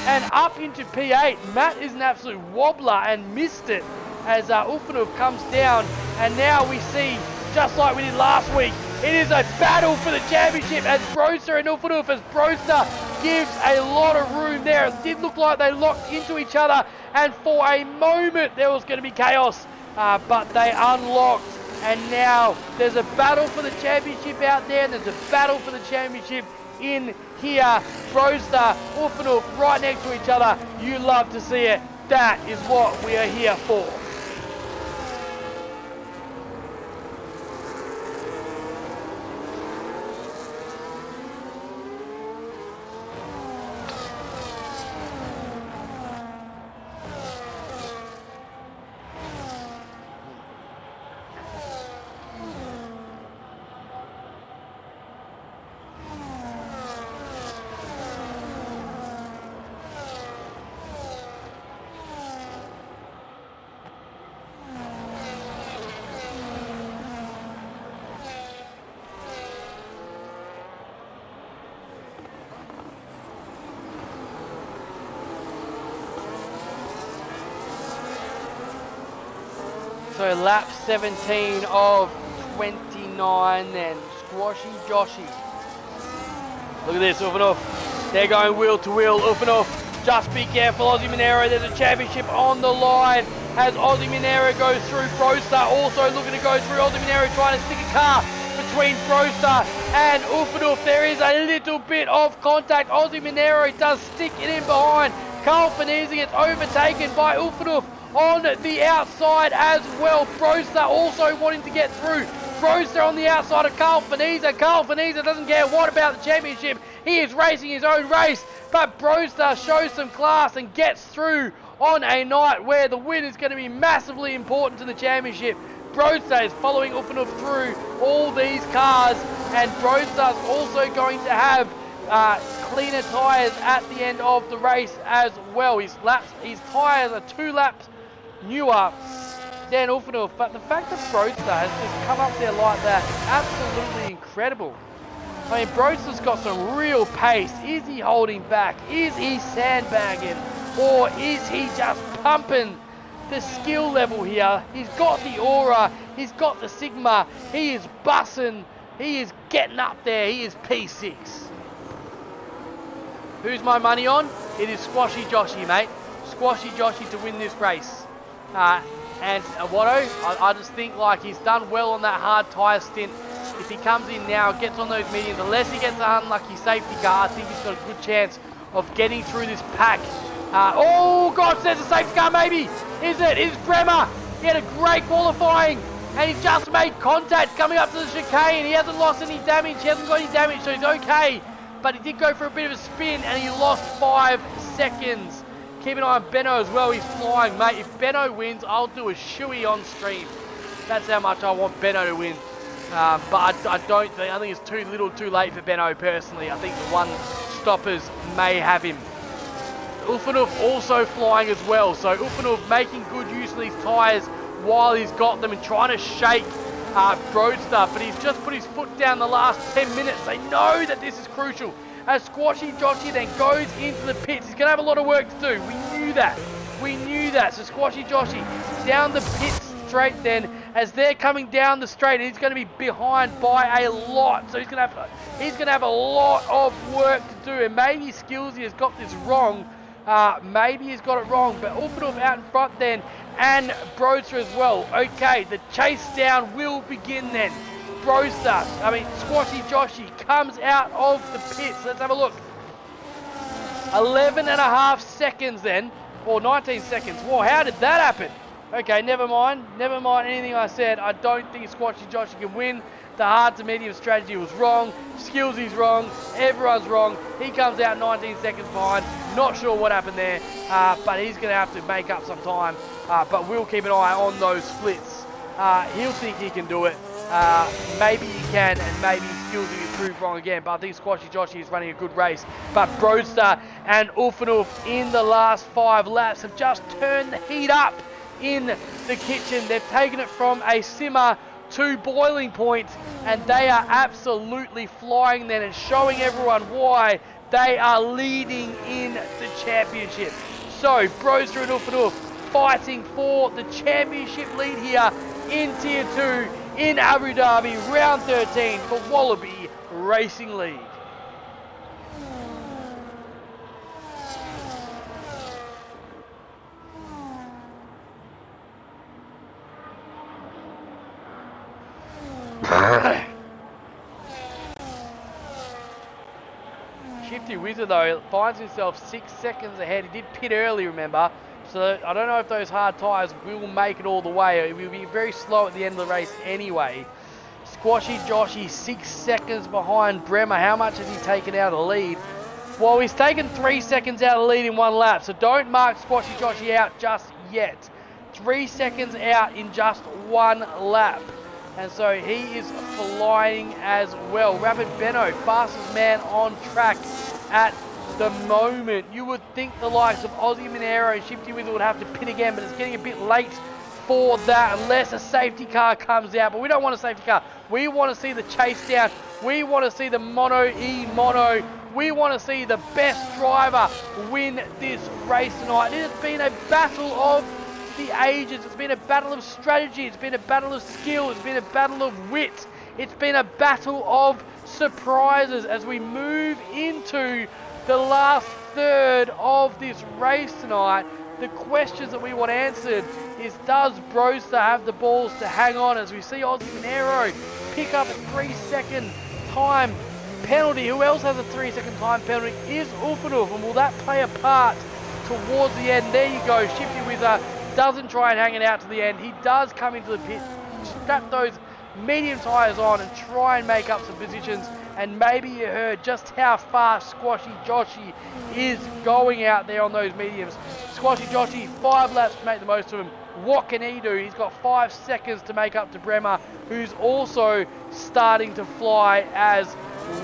and up into P8. Matt is an absolute wobbler and missed it as Ulfanov comes down. And now we see, just like we did last week, it is a battle for the championship as Broadstar and Ulfanov, as Broadstar gives a lot of room there. It did look like they locked into each other, and for a moment there was going to be chaos, but they unlocked. And now there's a battle for the championship out there, and there's a battle for the championship in here. Broadstar, Ulfanov right next to each other. You love to see it. That is what we are here for. So lap 17 of 29 then. Squashy Joshy. Look at this, Ulfanov. They're going wheel to wheel. Ulfanov, just be careful, Aussie Monero. There's a championship on the line as Aussie Monero goes through. Broadstar also looking to go through. Aussie Monero trying to stick a car between Broadstar and Ulfanov. There is a little bit of contact. Aussie Monero does stick it in behind. Carl Finese gets overtaken by Ulfanov on the outside as well. Broadstar also wanting to get through. Broadstar on the outside of Carl Finese. Carl Finese doesn't care what about the championship. He is racing his own race, but Broadstar shows some class and gets through on a night where the win is going to be massively important to the championship. Broadstar is following Ulfanov through all these cars, and Broadstar is also going to have cleaner tyres at the end of the race as well. His tyres are 2 laps newer than Ulfanov, but the fact that Broadstar has just come up there like that is absolutely incredible. I mean, Broadstar's got some real pace. Is he holding back? Is he sandbagging? Or is he just pumping the skill level here? He's got the aura, he's got the sigma, he is bussing, he is getting up there, he is P6. Who's my money on? It is Squashy Joshy, mate. Squashy Joshy to win this race. And Watto, I just think like he's done well on that hard tyre stint. If he comes in now, gets on those mediums, unless he gets an unlucky safety car, I think he's got a good chance of getting through this pack. Oh gosh, there's a safety car maybe. Is it? It's Bremer. He had a great qualifying and he just made contact coming up to the chicane. He hasn't lost any damage. He hasn't got any damage, so he's okay. But he did go for a bit of a spin and he lost 5 seconds. Keep an eye on Benno as well. He's flying, mate. If Benno wins, I'll do a shoey on stream. That's how much I want Benno to win. But I don't think, I think it's too little too late for Benno personally. I think the one stoppers may have him. Ulfanov also flying as well. So Ulfanov making good use of these tyres while he's got them and trying to shake Broadstar. But he's just put his foot down the last 10 minutes. They know that this is crucial. As Squashy Joshy then goes into the pits. He's going to have a lot of work to do. We knew that. We knew that. So Squashy Joshy down the pits straight then as they're coming down the straight. And he's going to be behind by a lot. So he's going to have a lot of work to do. And maybe Skillsy has got this wrong. Maybe he's got it wrong. But Ulfanov out in front then. And Broadstar as well. Okay, the chase down will begin then. Squashy Joshy comes out of the pits. Let's have a look. 11.5 seconds then, or 19 seconds. Whoa, how did that happen? Okay, never mind. Never mind anything I said. I don't think Squashy Joshy can win. The hard to medium strategy was wrong. Skillsy's wrong. Everyone's wrong. He comes out 19 seconds behind. Not sure what happened there, but he's going to have to make up some time. But we'll keep an eye on those splits. He'll think he can do it. Maybe he can, and maybe Skillsy is proved wrong again. But I think Squashy Joshy is running a good race. But Broadstar and Ulfanov in the last 5 laps have just turned the heat up in the kitchen. They've taken it from a simmer to boiling points, and they are absolutely flying then and showing everyone why they are leading in the championship. So, Broster and Oof fighting for the championship lead here in Tier 2 in Abu Dhabi, round 13 for Wallaby Racing League. Shifty Wizard though finds himself 6 seconds ahead. He did pit early, remember, so I don't know if those hard tyres will make it all the way. It will be very slow at the end of the race anyway. Squashy Joshy 6 seconds behind Bremer. How much has he taken out of the lead? Well, he's taken 3 seconds out of the lead in one lap, so don't mark Squashy Joshy out just yet. 3 seconds out in just one lap. And so he is flying as well. Rapid Benno, fastest man on track at the moment. You would think the likes of Aussie Monero and Shifty Wizard would have to pit again, but it's getting a bit late for that unless a safety car comes out. But we don't want a safety car. We want to see the chase down. We want to see the mono. We want to see the best driver win this race tonight. It has been a battle of the ages. It's been a battle of strategy. It's been a battle of skill. It's been a battle of wit. It's been a battle of surprises as we move into the last third of this race tonight. The questions that we want answered is, does Broster have the balls to hang on as we see Aussie Monero pick up a 3-second time penalty? Who else has a 3-second time penalty? Is Oofanoof, and will that play a part towards the end? There you go. Shifty Wizard doesn't try and hang it out to the end. He does come into the pit, strap those medium tyres on and try and make up some positions. And maybe you heard just how fast Squashy Joshy is going out there on those mediums. Squashy Joshy, 5 laps to make the most of him. What can he do? He's got 5 seconds to make up to Bremer, who's also starting to fly as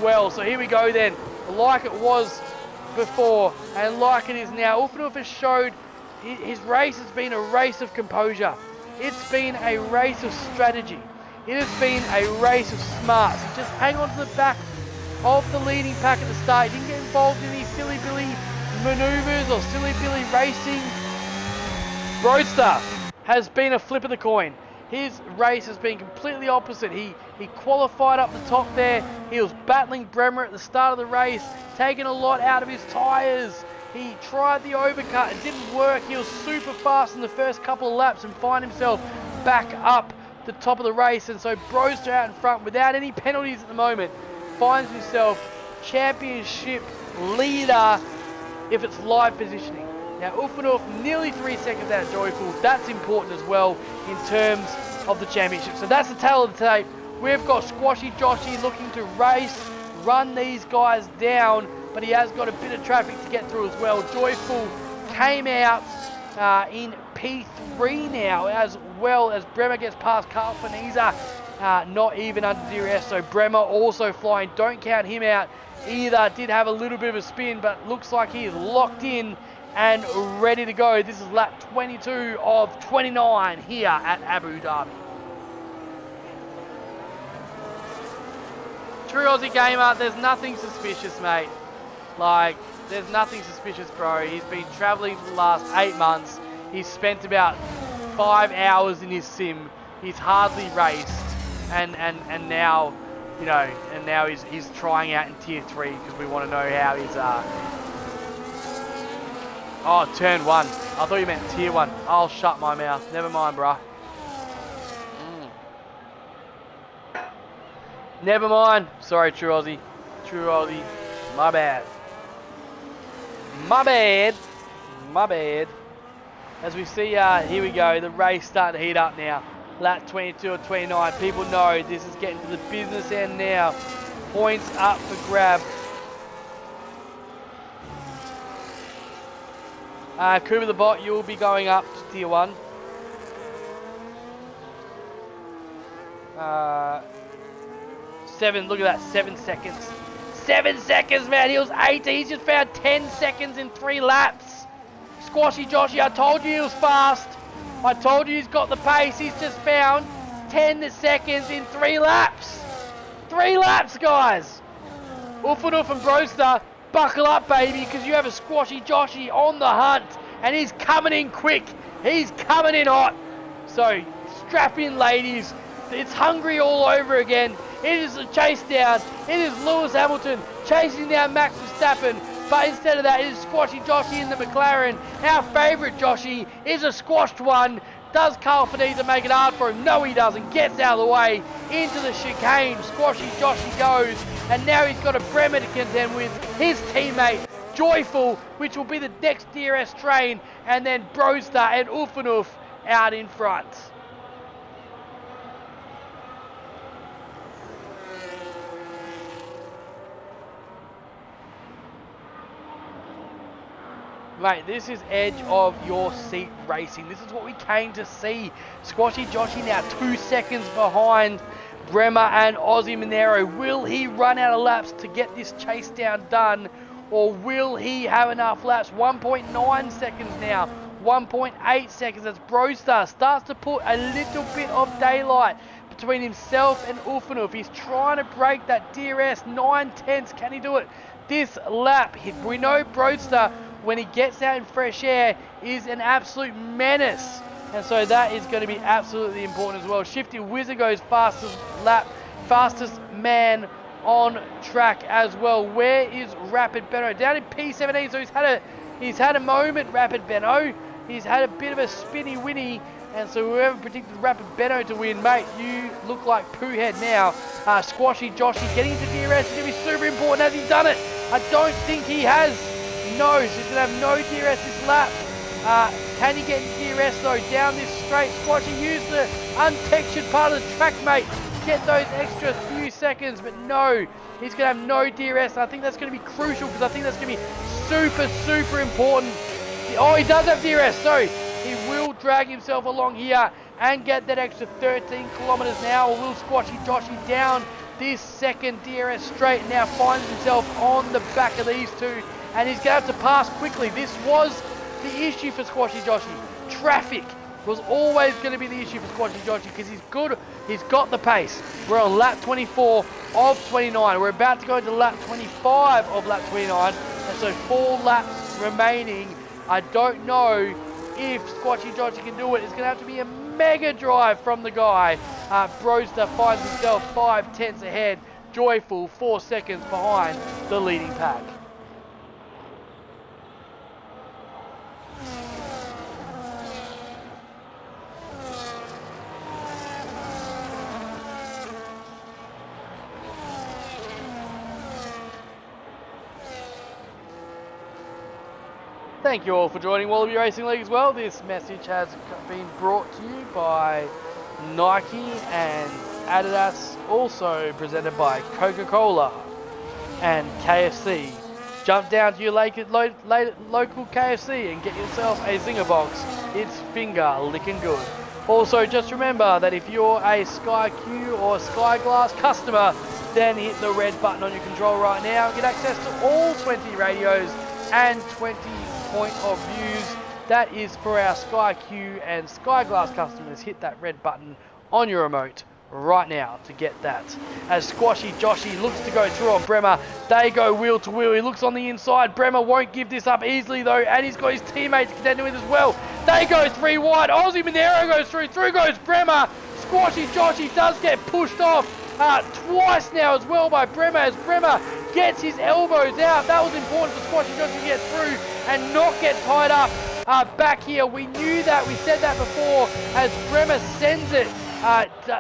well. So here we go then, like it was before and like it is now. Oofanoof has showed his race has been a race of composure. It's been a race of strategy. It has been a race of smarts. He just hang on to the back of the leading pack at the start. He didn't get involved in any silly-billy manoeuvres or silly-billy racing. Broster has been a flip of the coin. His race has been completely opposite. He qualified up the top there. He was battling Bremer at the start of the race, taking a lot out of his tyres. He tried the overcut, it didn't work. He was super fast in the first couple of laps and find himself back up the top of the race. And so Broster out in front without any penalties at the moment finds himself championship leader if it's live positioning. Now Oofanoof nearly 3 seconds out of Joyful. That's important as well in terms of the championship. So that's the tale of the tape. We've got Squashy Joshy looking to race, run these guys down, but he has got a bit of traffic to get through as well. Joyful came out in P3 now, as well as Bremer gets past Carl Faniza, not even under DRS. So Bremer also flying, don't count him out either. Did have a little bit of a spin, but looks like he is locked in and ready to go. This is lap 22 of 29 here at Abu Dhabi. True Aussie Gamer, there's nothing suspicious, mate. Like, there's nothing suspicious, bro. He's been traveling for the last 8 months. He's spent about 5 hours in his sim. He's hardly raced, and now, you know, and now he's trying out in Tier 3 because we want to know how he's Oh, turn 1. I thought you meant Tier 1. I'll shut my mouth. Never mind, bruh. Never mind. Sorry, True Aussie. True Aussie. My bad. My bad. My bad. As we see, here we go. The race starting to heat up now. Lap 22 or 29. People know this is getting to the business end now. Points up for grab. Cooper the Bot, you'll be going up to Tier 1. Look at that, 7 seconds. 7 seconds, man. He was 8. He's just found 10 seconds in 3 laps. Squashy Joshy, I told you he was fast. I told you he's got the pace. He's just found 10 seconds in 3 laps. 3 laps, guys. Ufanuf and Broster, buckle up, baby, because you have a Squashy Joshy on the hunt, and he's coming in quick. He's coming in hot. So strap in, ladies. It's Hungary all over again. It is a chase down. It is Lewis Hamilton chasing down Max Verstappen. But instead of that, it is Squashy Joshy in the McLaren. Our favourite Joshy is a squashed one. Does Carl Finita make it hard for him? No, he doesn't. Gets out of the way into the chicane. Squashy Joshy goes. And now he's got a Bremer to contend with. His teammate, Joyful, which will be the next DRS train. And then Broster and Ufanuf out in front. Mate, this is edge of your seat racing. This is what we came to see. Squashy Joshy now 2 seconds behind Bremer and Ozzy Monero. Will he run out of laps to get this chase down done? Or will he have enough laps? 1.9 seconds now. 1.8 seconds as Broster starts to put a little bit of daylight between himself and Ufanuf. He's trying to break that DRS 9/10. Can he do it this lap? We know Broster, when he gets out in fresh air, is an absolute menace. And so that is going to be absolutely important as well. Shifty Wizard goes fastest lap, fastest man on track as well. Where is Rapid Benno? Down in P17, so he's had a moment, Rapid Benno. He's had a bit of a spinny winny, and so whoever predicted Rapid Benno to win, mate, you look like poo head now. Squashy Joshy getting into DRS is going to be super important. Has he done it? I don't think he has. No, so he's going to have no DRS this lap. Can he get DRS though down this straight? Squashy, use the untextured part of the track, mate. Get those extra few seconds, but no, he's going to have no DRS. And I think that's going to be crucial because I think that's going to be super, super important. Oh, he does have DRS, so he will drag himself along here and get that extra 13 kilometers an hour. Will Squashy Joshy down this second DRS straight and now finds himself on the back of these two, and he's going to have to pass quickly. This was the issue for Squashy Joshy. Traffic was always going to be the issue for Squashy Joshy because he's good, he's got the pace. We're on lap 24 of 29. We're about to go into lap 25 of lap 29, and so 4 laps remaining. I don't know if Squashy Joshy can do it. It's going to have to be a mega drive from the guy. Broster finds himself 5/10 ahead. Joyful 4 seconds behind the leading pack. Thank you all for joining Wallaby Racing League as well. This message has been brought to you by Nike and Adidas, also presented by Coca-Cola and KFC. Jump down to your local KFC and get yourself a Zinger box. It's finger licking good. Also, just remember that if you're a Sky Q or Sky Glass customer, then hit the red button on your control right now and get access to all 20 radios and 20 point of views. That is for our Sky Q and Sky Glass customers. Hit that red button on your remote right now to get that. As Squashy Joshy looks to go through on Bremer, they go wheel to wheel. He looks on the inside. Bremer won't give this up easily though, and he's got his teammates contending with as well. They go 3 wide. Ozzy Monero goes through. Through goes Bremer. Squashy Joshy does get pushed off twice now as well by Bremer, as Bremer gets his elbows out. That was important for Squashy Joshy to get through and not get tied up back here. We knew that. We said that before as Bremer sends it.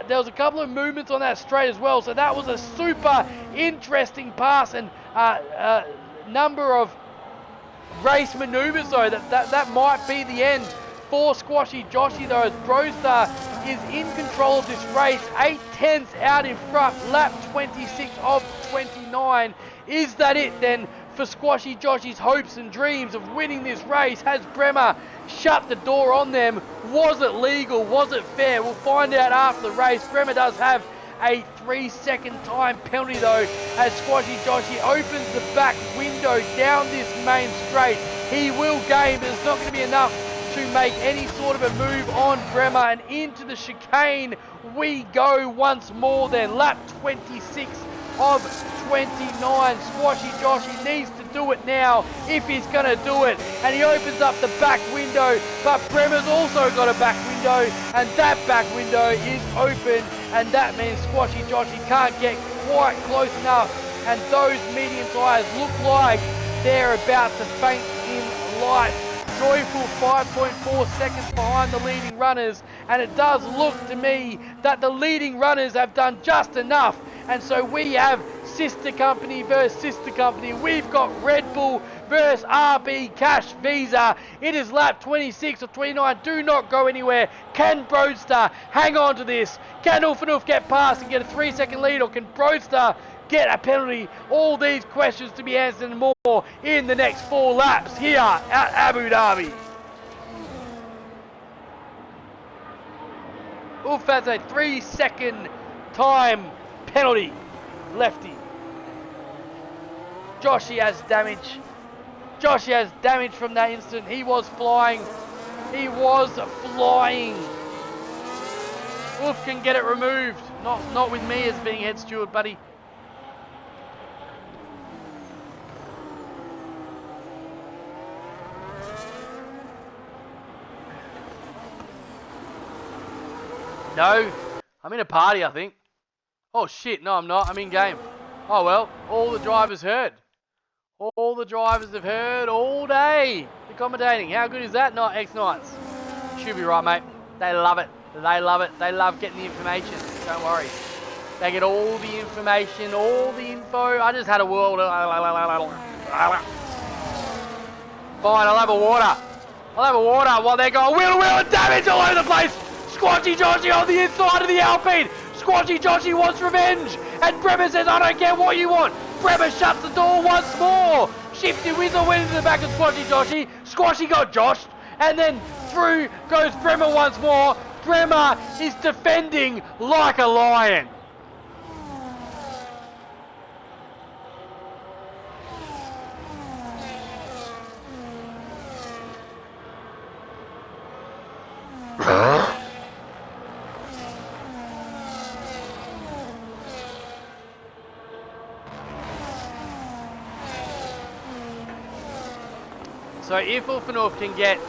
There was a couple of movements on that straight as well, so that was a super interesting pass and number of race manoeuvres though. That might be the end for Squashy Joshy though, as Broster is in control of this race. 8/10 out in front, lap 26 of 29. Is that it then for Squashy Joshy's hopes and dreams of winning this race? Has Bremer shut the door on them? Was it legal? Was it fair? We'll find out after the race. Bremer does have a 3-second time penalty though, as Squashy Joshy opens the back window down this main straight. He will gain, but it's not going to be enough to make any sort of a move on Bremer, and into the chicane we go once more then. Lap 26 of 29. Squashy Joshy needs to do it now if he's going to do it, and he opens up the back window, but Bremer's also got a back window, and that back window is open, and that means Squashy Joshy can't get quite close enough, and those medium tyres look like they're about to faint in light. Joyful 5.4 seconds behind the leading runners, and it does look to me that the leading runners have done just enough, and so we have sister company versus sister company. We've got Red Bull versus RB Cash Visa. It is lap 26 of 29. Do not go anywhere. Can Broadster hang on to this? Can Ulfanoof get past and get a 3-second lead, or can Broadster get a penalty? All these questions to be answered and more in the next 4 laps here at Abu Dhabi. Ulf has a 3-second time penalty. Lefty. Joshy has damage. Joshy has damage from that instant. He was flying. He was flying. Ulf can get it removed. Not with me as being head steward, buddy. No, I'm in a party, I think. Oh shit, no I'm not, I'm in game. Oh well, all the drivers heard. All the drivers have heard all day. The commentating, how good is that? Not X-Nights. Should be right, mate. They love it. They love it. They love getting the information. Don't worry. They get all the information, all the info. I just had a world. Fine, I'll have a water. I'll have a water while they're going wheel and damage all over the place. Squashy Joshy on the inside of the Alpine. Squashy Joshy wants revenge, and Bremer says, I don't care what you want. Bremer shuts the door once more. Shifty Whistle went into the back of Squashy Joshy. Squashy got joshed, and then through goes Bremer once more. Bremer is defending like a lion. So if Ulfanoof can get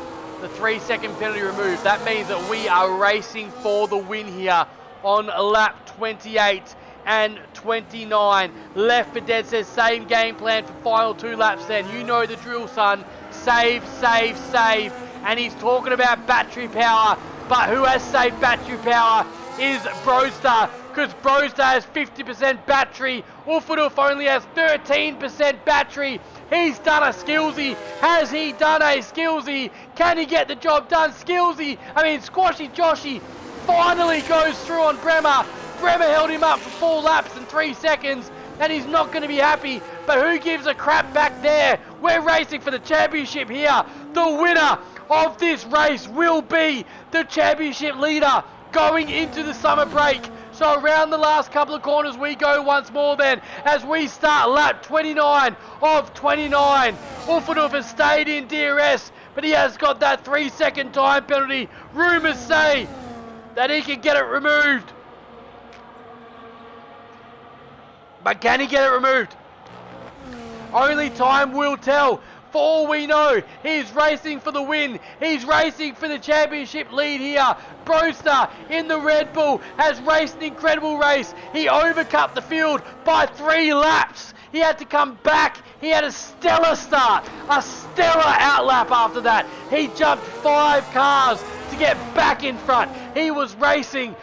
the 3-second penalty removed, that means that we are racing for the win here on lap 28 and 29. Left for Dead says same game plan for final 2 laps then. You know the drill, son. Save, save, save. And he's talking about battery power. But who has saved battery power is Broadster, because Broadster has 50% battery. Ulfanoof only has 13% battery. He's done a skillsy. Has he done a skillsy? Can he get the job done? Squashy Joshy finally goes through on Bremer. Bremer held him up for 4 laps and 3 seconds, and he's not going to be happy. But who gives a crap back there? We're racing for the championship here. The winner of this race will be the championship leader going into the summer break. So around the last couple of corners we go once more then, as we start lap 29 of 29. Ulfanoof has stayed in DRS, but he has got that 3-second time penalty. Rumours say that he can get it removed. But can he get it removed? Only time will tell. For all we know, he's racing for the win. He's racing for the championship lead here. Broadster in the Red Bull has raced an incredible race. He overcut the field by 3 laps. He had to come back. He had a stellar start, a stellar outlap after that. He jumped 5 cars to get back in front. He was racing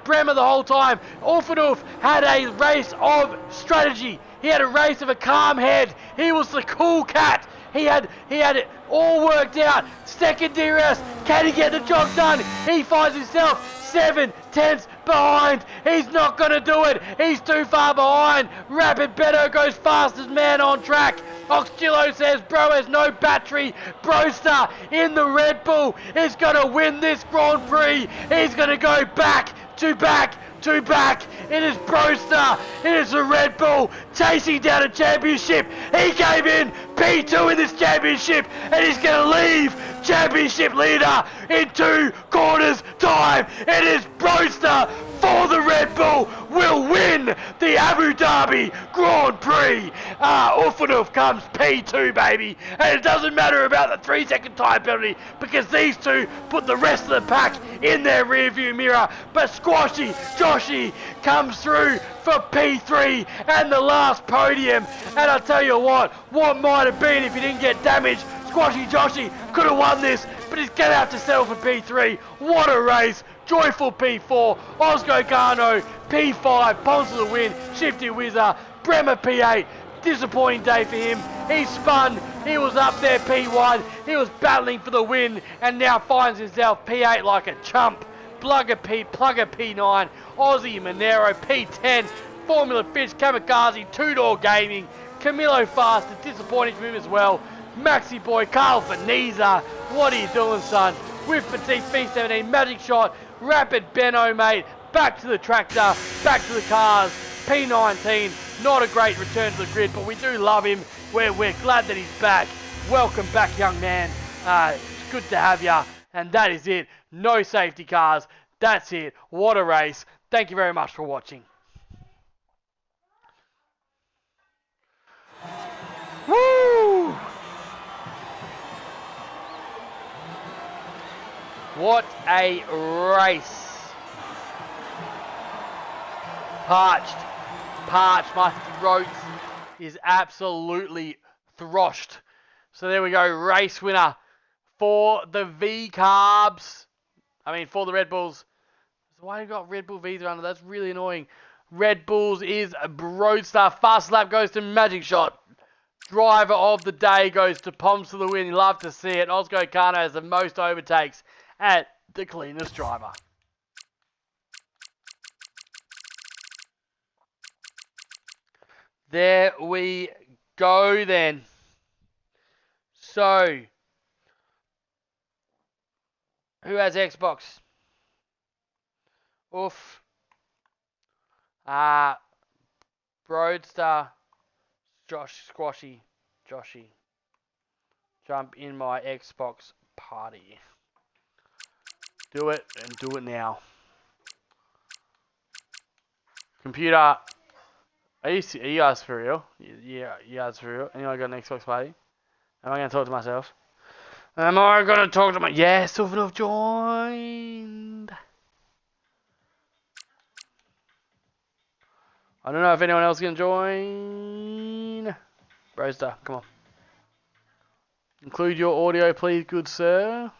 Bremer the whole time. Ulfanoof had a race of strategy. He had a race of a calm head. He was the cool cat. He had it all worked out. Second DRS. Can he get the job done? He finds himself 7/10 behind. He's not going to do it. He's too far behind. Rapid Beto goes fastest man on track. Oxgillo says bro has no battery. Broadster in the Red Bull is going to win this Grand Prix. He's going to go back to back to back. It is Broadster. It is the Red Bull chasing down a championship. He came in P2 in this championship, and he's going to leave championship leader in 2 quarters time. It is Broadster for the Red Bull will win the Abu Dhabi Grand Prix. Ufanuf comes P2, baby, and it doesn't matter about the 3-second time penalty because these two put the rest of the pack in their rearview mirror. But Squashy Joshy comes through for P3 and the last podium. And I tell you what might have been if he didn't get damaged. Squashy Joshy could have won this, but he's going to have to settle for P3. What a race. Joyful P4, Osgo Garno P5, Pons to the win, Shifty Whizzer, Bremer P8, disappointing day for him. He spun, he was up there P1, he was battling for the win, and now finds himself P8 like a chump. Plugger P9, Aussie Monero P10, Formula Fish, Kamikaze, Two-Door Gaming, Camilo Fast, disappointing for him as well. Maxi Boy, Carl Faniza, what are you doing, son? With Petite P17, Magic Shot, Rapid Benno, mate, back to the tractor, back to the cars, P19, not a great return to the grid, but we do love him. We're glad that he's back. Welcome back, young man. It's good to have you. And that is it. No safety cars. That's it. What a race. Thank you very much for watching. Woo! What a race. Parched. My throat is absolutely throshed. So there we go. Race winner for the V-Carbs. For the Red Bulls. Why you got Red Bull V's around? That's really annoying. Red Bulls is Broadstar. Fast lap goes to Magic Shot. Driver of the day goes to Poms to the win. You love to see it. Osgo Kano has the most overtakes at the cleanest driver. There we go then. So, who has Xbox? Oof. Broadstar, Joshy. Jump in my Xbox party. Do it, and do it now. Computer, are you guys for real? Yeah, you guys for real? Anyone got an Xbox party? Am I going to talk to myself? Am I going to talk to my... Yes, Silvernoff joined. I don't know if anyone else can join. Broadstar, come on. Include your audio, please, good sir.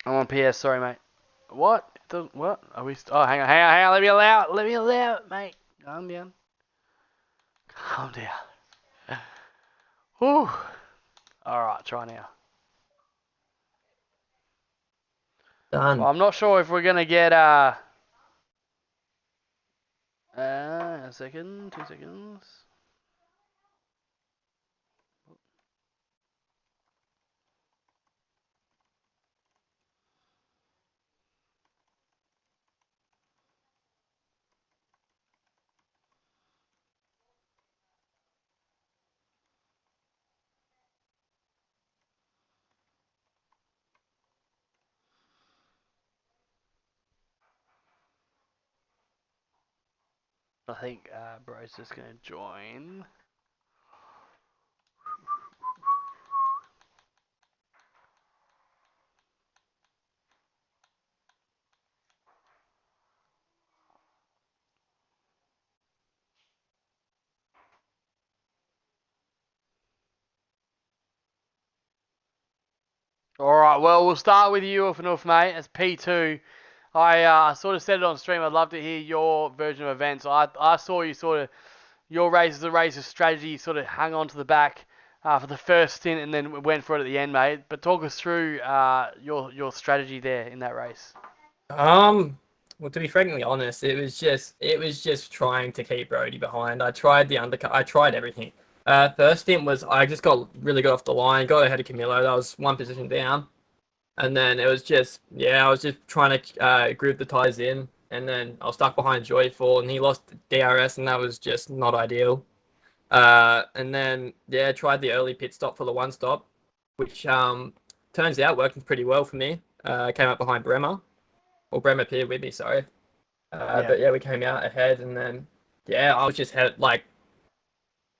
I'm on PS, sorry, mate. What? What? Are we... Oh, hang on. Let me allow it, mate. Calm down. Whew. Alright, try now. Done. Well, I'm not sure if we're gonna get, a second, 2 seconds. I think bro's just gonna join. Alright, well, we'll start with you, Ufanuf, mate, as P2. I sort of said it on stream, I'd love to hear your version of events. I saw you your race is a race of strategy, sort of hung on to the back for the first stint and then went for it at the end, mate. But talk us through your strategy there in that race. Well, to be frankly honest, it was just trying to keep Brody behind. I tried the undercut. I tried everything. First stint was I just got really good off the line, got ahead of Camilo. That was one position down, and then it was just I was just trying to group the tires in, and then I was stuck behind Joyful, and he lost DRS, and that was just not ideal. And then tried the early pit stop for the one stop. which turns out worked pretty well for me. Came up behind Bremer, or Bremer appeared with me, sorry. Yeah. But yeah, we came out ahead, and then yeah, I was just like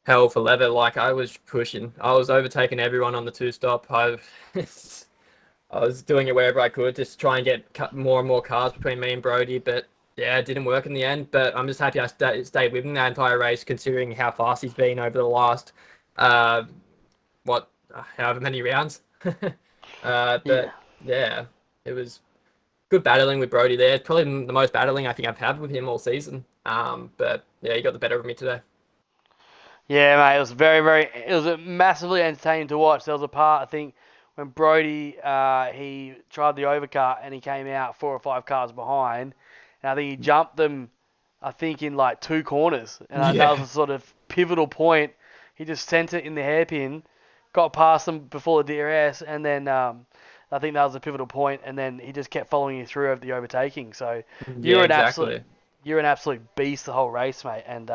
hell for leather. Like I was pushing, I was overtaking everyone on the two stop. I was doing it wherever I could, just try and get more and more cars between me and Brody. But yeah, it didn't work in the end. But I'm just happy I stayed with him that entire race, considering how fast he's been over the last uh, however many rounds. Yeah. But yeah, it was good battling with Brody there. Probably the most battling I think I've had with him all season. But yeah, he got the better of me today. Yeah, mate, it was it was massively entertaining to watch. There was a part, I think, when Brody, he tried the overcut and he came out 4 or 5 cars behind. And I think he jumped them, I think, in like 2 corners. And that was Yeah, a sort of pivotal point. He just sent it in the hairpin, got past them before the DRS, and then I think that was a pivotal point. And then he just kept following you through over the overtaking. So yeah, you're an absolute exactly. you're an absolute beast the whole race, mate. And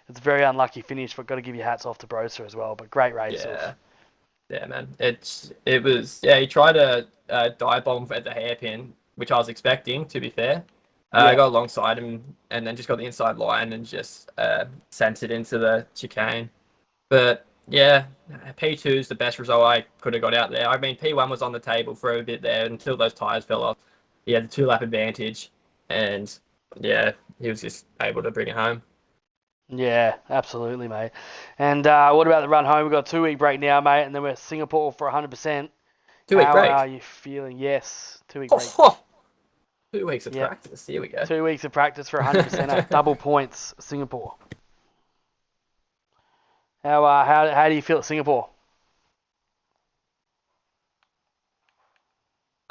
it's a very unlucky finish, but got to give your hats off to Broser as well. But great race, Yeah, Oof. yeah, man. It was yeah. He tried a dive bomb at the hairpin, which I was expecting. To be fair, I Yeah, got alongside him and then just got the inside line and just sent it into the chicane. But yeah, P2 is the best result I could have got out there. I mean, P1 was on the table for a bit there until those tires fell off. He had the 2 lap advantage, and yeah, he was just able to bring it home. yeah, absolutely, mate. And what about the run home? We've got a 2 week break now, mate, and then we're Singapore for 100%. 2 week How are break. you feeling? Yes, 2 week break. Oh, 2 weeks of Yep, practice. Here we go. 2 weeks of practice for 100%. Double points, Singapore. How do you feel at Singapore?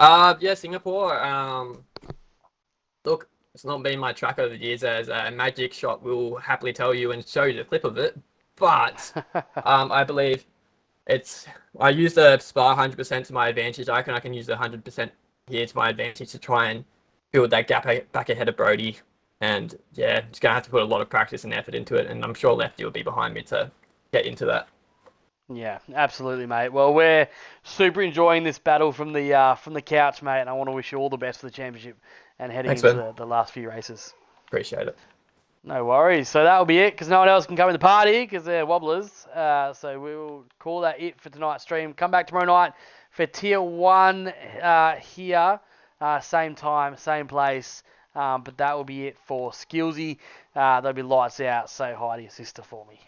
Yeah, Singapore. Look, it's not been my track over the years, as Magic Shot will happily tell you and show you the clip of it. But I believe it's. I use the Spa 100% to my advantage. I reckon I can use the 100% here to my advantage to try and build that gap back ahead of Brody. And yeah, just gonna have to put a lot of practice and effort into it. And I'm sure Lefty will be behind me to get into that. Yeah, absolutely, mate. Well, we're super enjoying this battle from the couch, mate, and I want to wish you all the best for the championship and heading Thanks, into man. the last few races. Appreciate it. No worries. So that'll be it because no one else can come in the party because they're wobblers. So we'll call that it for tonight's stream. Come back tomorrow night for Tier 1 here. Same time, same place. But that will be it for Skillsy. There'll be lights out. Say hi to your sister for me.